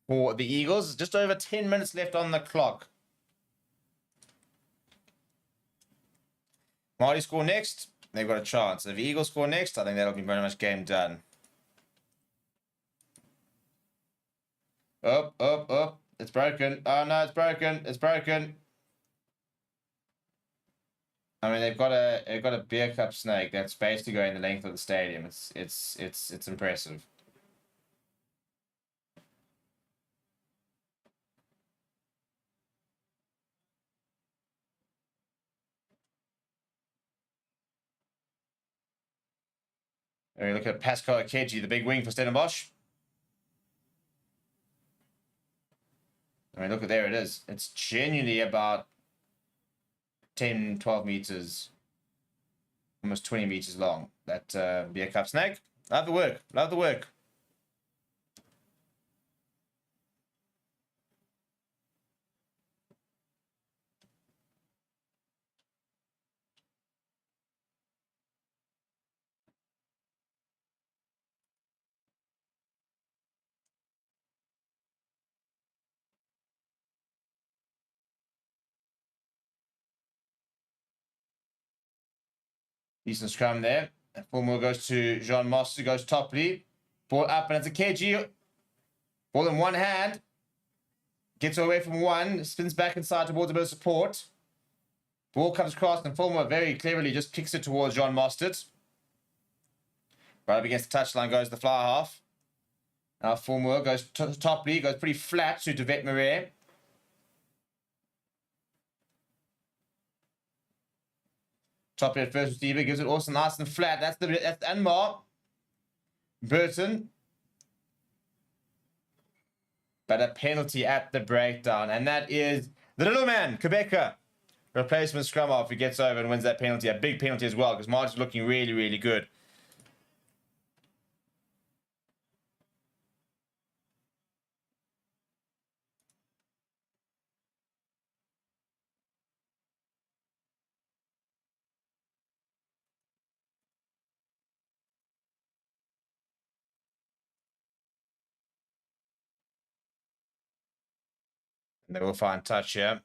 For the Eagles, just over 10 minutes left on the clock. Marty score next, they've got a chance. If the Eagles score next, I think that'll be very much game done. Up, up, up. It's broken. Oh, no, it's broken. It's broken. I mean, they've got a beer cup snake that's basically going the length of the stadium. It's impressive. And we look at Pascal Akeji, the big wing for Stellenbosch. I mean, look at there it is. It's genuinely about 10, 12 meters, almost 20 meters long. That beer cup snake. Love the work. Love the work. Decent scrum there. Fulmore goes to Jean Master, goes top lead. Ball up, and it's a KG. Ball in one hand. Gets away from one, spins back inside towards a bit of support. Ball comes across, and Fulmore very cleverly just kicks it towards Jean Mostert. Right up against the touchline goes the fly half. Now Fulmore goes to the top lead, goes pretty flat to Devet Marie. Top left first receiver, gives it also nice and flat. That's Anmar. Burton. But a penalty at the breakdown. And that is the little man, Quebeca. Replacement scrum half who gets over and wins that penalty. A big penalty as well, because Martin's looking really, really good. And they will find touch here.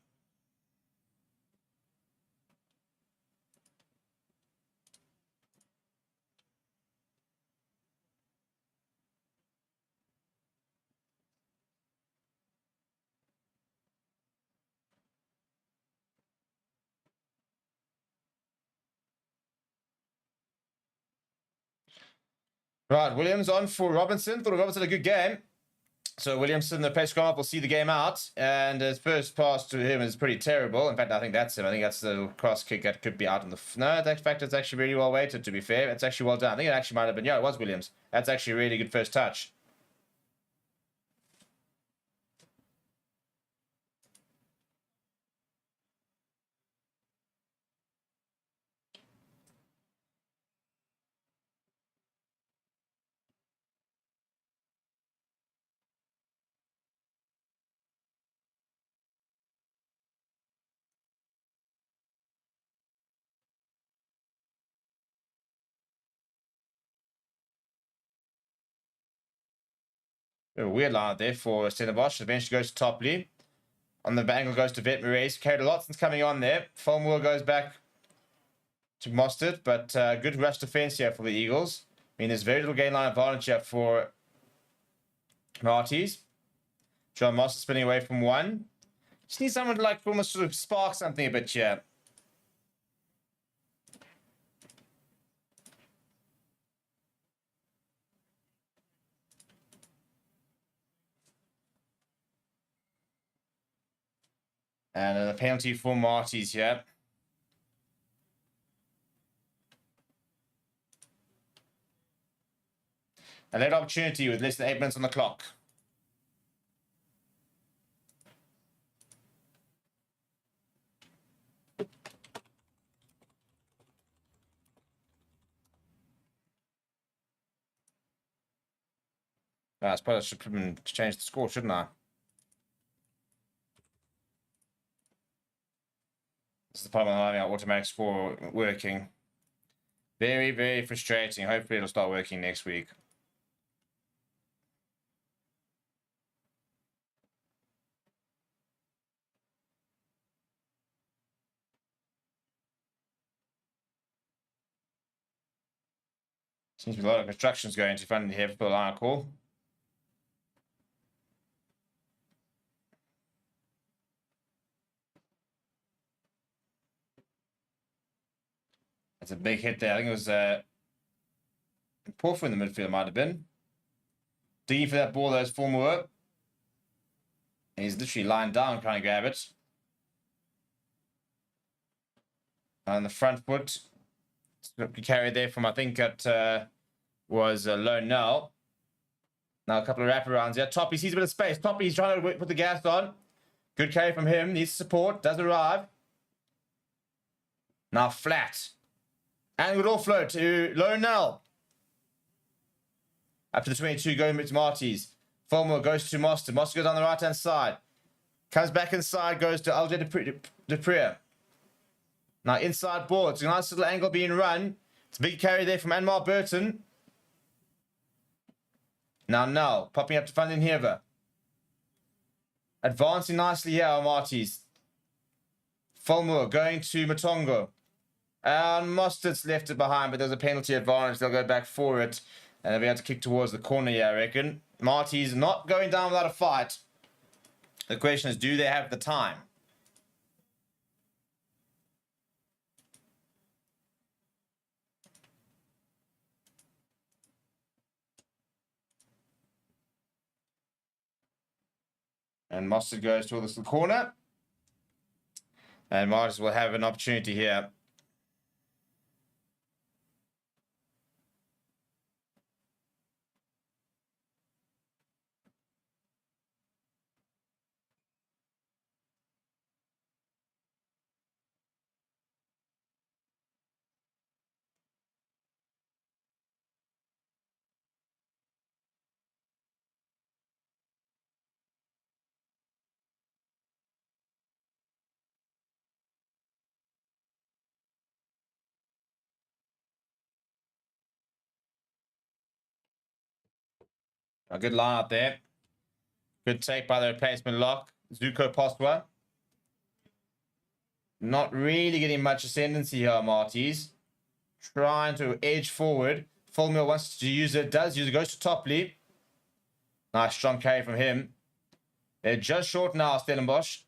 Right, Williams on for Robinson. Thought Robinson had a good game. So Williamson, the pace scrum up, will see the game out. And his first pass to him is pretty terrible. In fact, I think that's him. I think that's the cross kick that could be out on the... No, in fact, it's actually really well weighted, to be fair. It's actually well done. I think it actually might have been... Yeah, it was Williams. That's actually a really good first touch. A weird line out there for Stellenbosch. Eventually goes to Topley. On the angle goes to Vetmarais. Carried a lot since coming on there. Fulmore goes back to Mostert, but good rush defense here for the Eagles. I mean, there's very little gain line advantage here for MATIES. John Mostert spinning away from one. Just need someone to like almost sort of spark something a bit here. And a penalty for MATIES here. A late opportunity with less than 8 minutes on the clock. I suppose I should change the score, shouldn't I? This is the problem of having our automatic score working. Very, very frustrating. Hopefully it'll start working next week. Seems to be a lot of constructions going to fund here for the line call. That's a big hit there. I think it was Porfer in the midfield, might have been. Digging for that ball, those Fulmore. He's literally lying down trying to grab it. On the front foot. Carried there from, I think it was Lone Now. Now a couple of wraparounds here. Toppy sees a bit of space. Toppy's trying to put the gas on. Good carry from him. Needs support. Does arrive. Now flat. And good offload to Lone Now. Up to the 22, going to MATIES. Fulmore goes to Mostert. Mostert goes on the right-hand side. Comes back inside, goes to LJ Dupree. Now inside ball. It's a nice little angle being run. It's a big carry there from Anmar Burton. Now, popping up to Van den Heever. Advancing nicely here on MATIES. Fulmore going to Matongo. And Mostert's left it behind, but there's a penalty advantage. They'll go back for it. And they'll be able to kick towards the corner here, I reckon. MATIES not going down without a fight. The question is, do they have the time? And Mostert goes towards the corner. And MATIES will have an opportunity here. A good line out there. Good take by the replacement lock. Zuko Postwa. Not really getting much ascendancy here, MATIES. Trying to edge forward. Fulmore wants to use it. Does use it. Goes to Topley. Nice strong carry from him. They're just short now, Stellenbosch.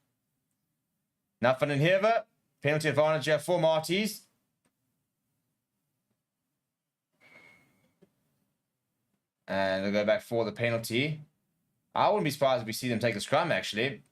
Now Van den Heever. Penalty advantage here for MATIES. And they'll go back for the penalty. I wouldn't be surprised if we see them take the scrum, actually.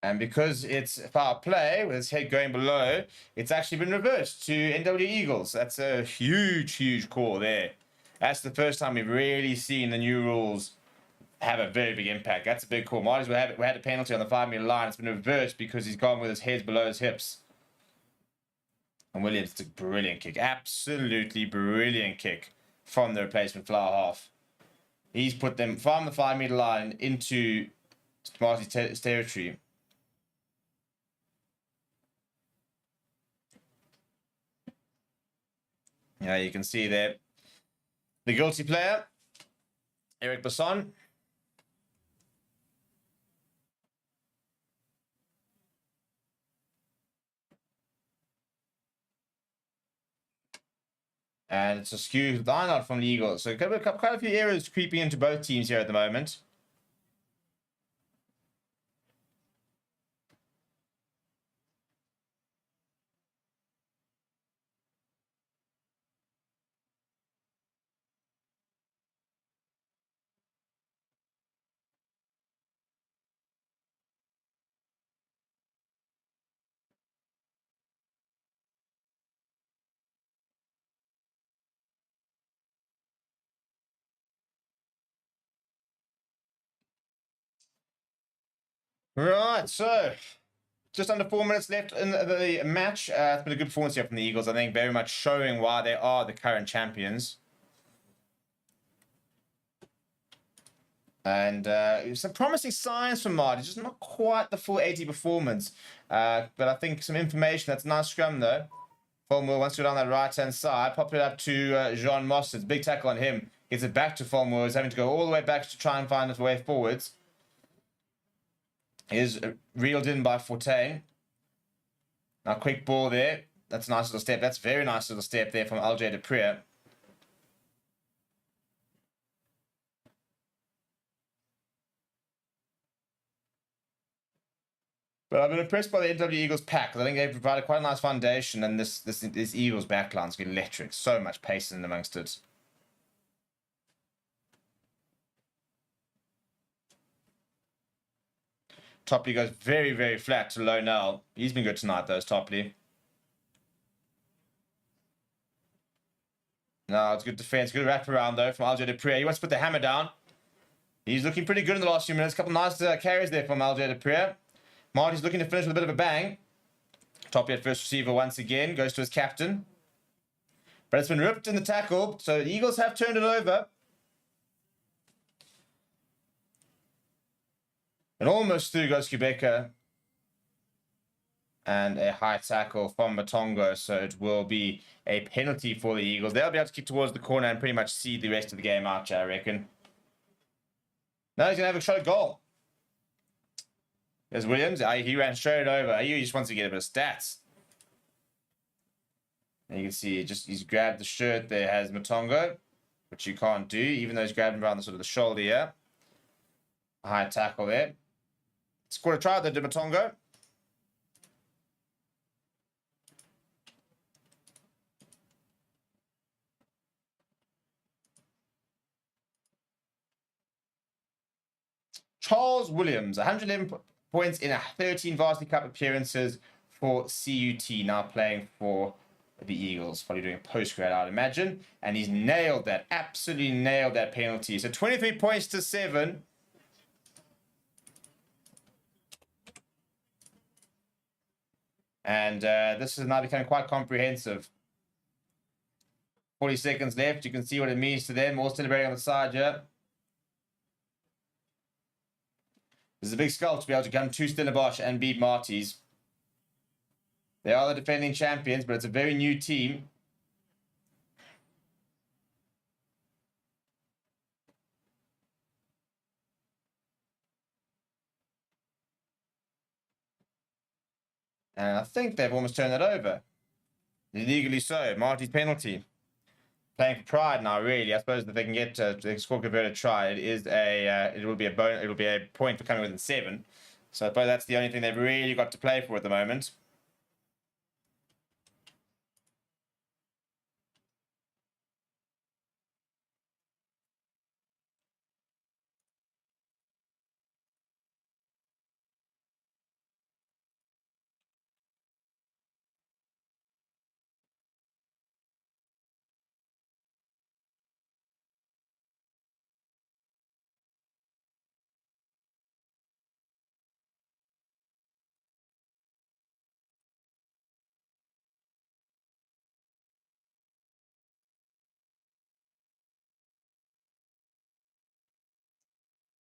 And because it's foul play, with his head going below, it's actually been reversed to NWU Eagles. That's a huge, huge call there. That's the first time we've really seen the new rules have a very big impact. That's a big call. Marty's we had a penalty on the 5-meter line. It's been reversed because he's gone with his head below his hips. And Williams took a brilliant kick. Absolutely brilliant kick from the replacement flower half. He's put them from the 5-meter line into Marty's territory. Yeah, you can see there the guilty player, Eric Basson. And it's a skew line out from the Eagles. So quite a few errors creeping into both teams here at the moment. Right, so just under 4 minutes left in the match. It's been a good performance here from the Eagles, I think, very much showing why they are the current champions. And some promising signs from Marty, just not quite the full 80 performance. But I think some information. That's a nice scrum, though. Fulmer wants to go down that right-hand side, pop it up to Jean Moss. It's a big tackle on him. Gets it back to Fulmer. He's having to go all the way back to try and find his way forwards. Is reeled in by Fortain. Now, quick ball there. That's a nice little step. That's a very nice little step there from LJ Dupree. But I've been impressed by the NWU Eagles pack. I think they've provided quite a nice foundation, and this Eagles backline's electric. So much pace in amongst it. Topley goes very, very flat to low now. He's been good tonight, though, Topley. No, it's good defense. Good wrap around, though, from LJ Dupree. He wants to put the hammer down. He's looking pretty good in the last few minutes. A couple nice carries there from LJ Dupree. Marty's looking to finish with a bit of a bang. Topley at first receiver once again. Goes to his captain. But it's been ripped in the tackle. So the Eagles have turned it over. And almost through goes Quebecer. And a high tackle from Matongo. So it will be a penalty for the Eagles. They'll be able to kick towards the corner and pretty much see the rest of the game out, I reckon. Now he's going to have a shot at goal. There's Williams. He ran straight over. He just wants to get a bit of stats. And you can see he's grabbed the shirt there, has Matongo, which you can't do, even though he's grabbed him around the sort of the shoulder here. A high tackle there. Scored a try there, did Matongo. Charles Williams, 111 points in 13 Varsity Cup appearances for CUT, now playing for the Eagles. Probably doing a post-grad, I'd imagine. And he's nailed that, absolutely nailed that penalty. So 23 points to 7. And this is now becoming quite comprehensive. 40 seconds left. You can see what it means to them. All celebrating on the side here. This is a big skull to be able to come to Stellenbosch and beat Marties. They are the defending champions, but it's a very new team. And I think they've almost turned that over. Illegally so. Marty's penalty. playing for pride now. Really, I suppose that they can get the score converted try. It will be a bonus. It will be a point for coming within 7. So I suppose that's the only thing they've really got to play for at the moment.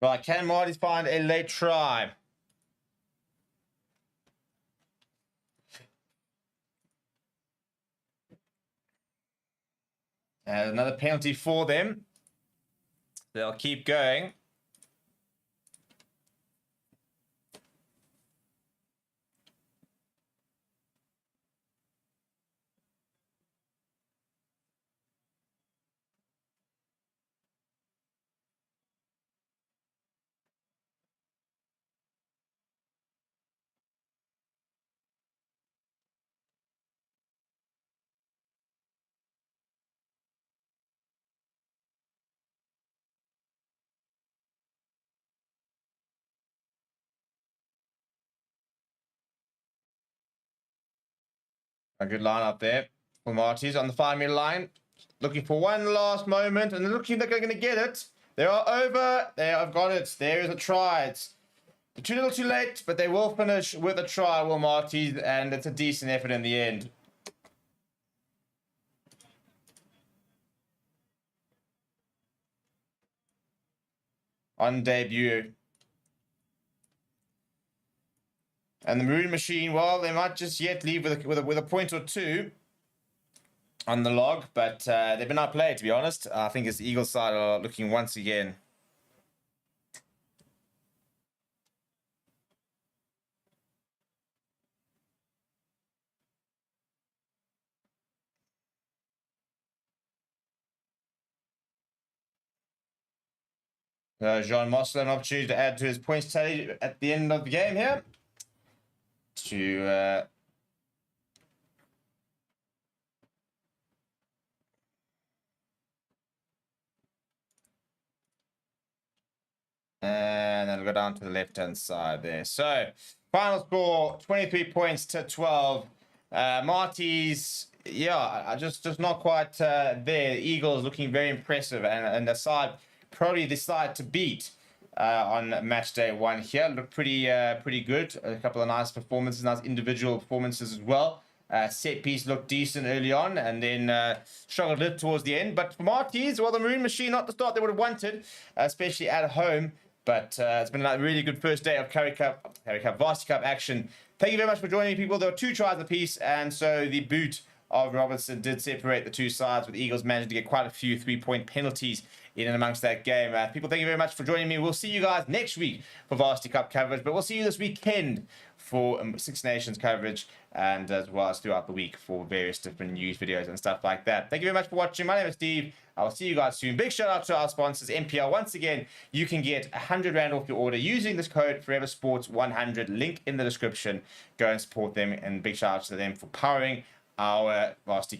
Right, can Marty's find a late try? And another penalty for them. They'll keep going. A good line up there for Marty's on the 5-meter line. Looking for one last moment, and they're going to get it. They are over. They have got it. There is a try. It's too little too late, but they will finish with a try, will Marty's, and it's a decent effort in the end. On debut. And the Maroon Machine, well, they might just yet leave with a point or 2 on the log, but they've been outplayed, to be honest. I think it's the Eagles side are looking once again. Jean Mosler, an opportunity to add to his points tally at the end of the game here. And then we'll go down to the left-hand side there. So, final score, 23 points to 12. Marty's, yeah, just not quite there. The Eagles looking very impressive, and the side probably the side to beat on match day 1 here. Looked pretty good. A couple of nice performances, nice individual performances as well. Set piece looked decent early on, and then struggled a little towards the end. But for Marty's, well, the Maroon Machine, not the start they would have wanted, especially at home. But it's been a really good first day of Varsity Cup action. Thank you very much for joining me, people. There were 2 tries apiece, and so the boot of Robertson did separate the 2 sides, with the Eagles managing to get quite a few 3-point penalties in and amongst that game. People, thank you very much for joining me. We'll see you guys next week for Varsity Cup coverage, but we'll see you this weekend for Six Nations coverage, and as well as throughout the week for various different news videos and stuff like that. Thank you very much for watching. My name is Steve. I will see you guys soon. Big shout out to our sponsors, MPL. Once again, you can get 100 Rand off your order using this code ForeverSports100. Link in the description. Go and support them, and big shout out to them for powering our Varsity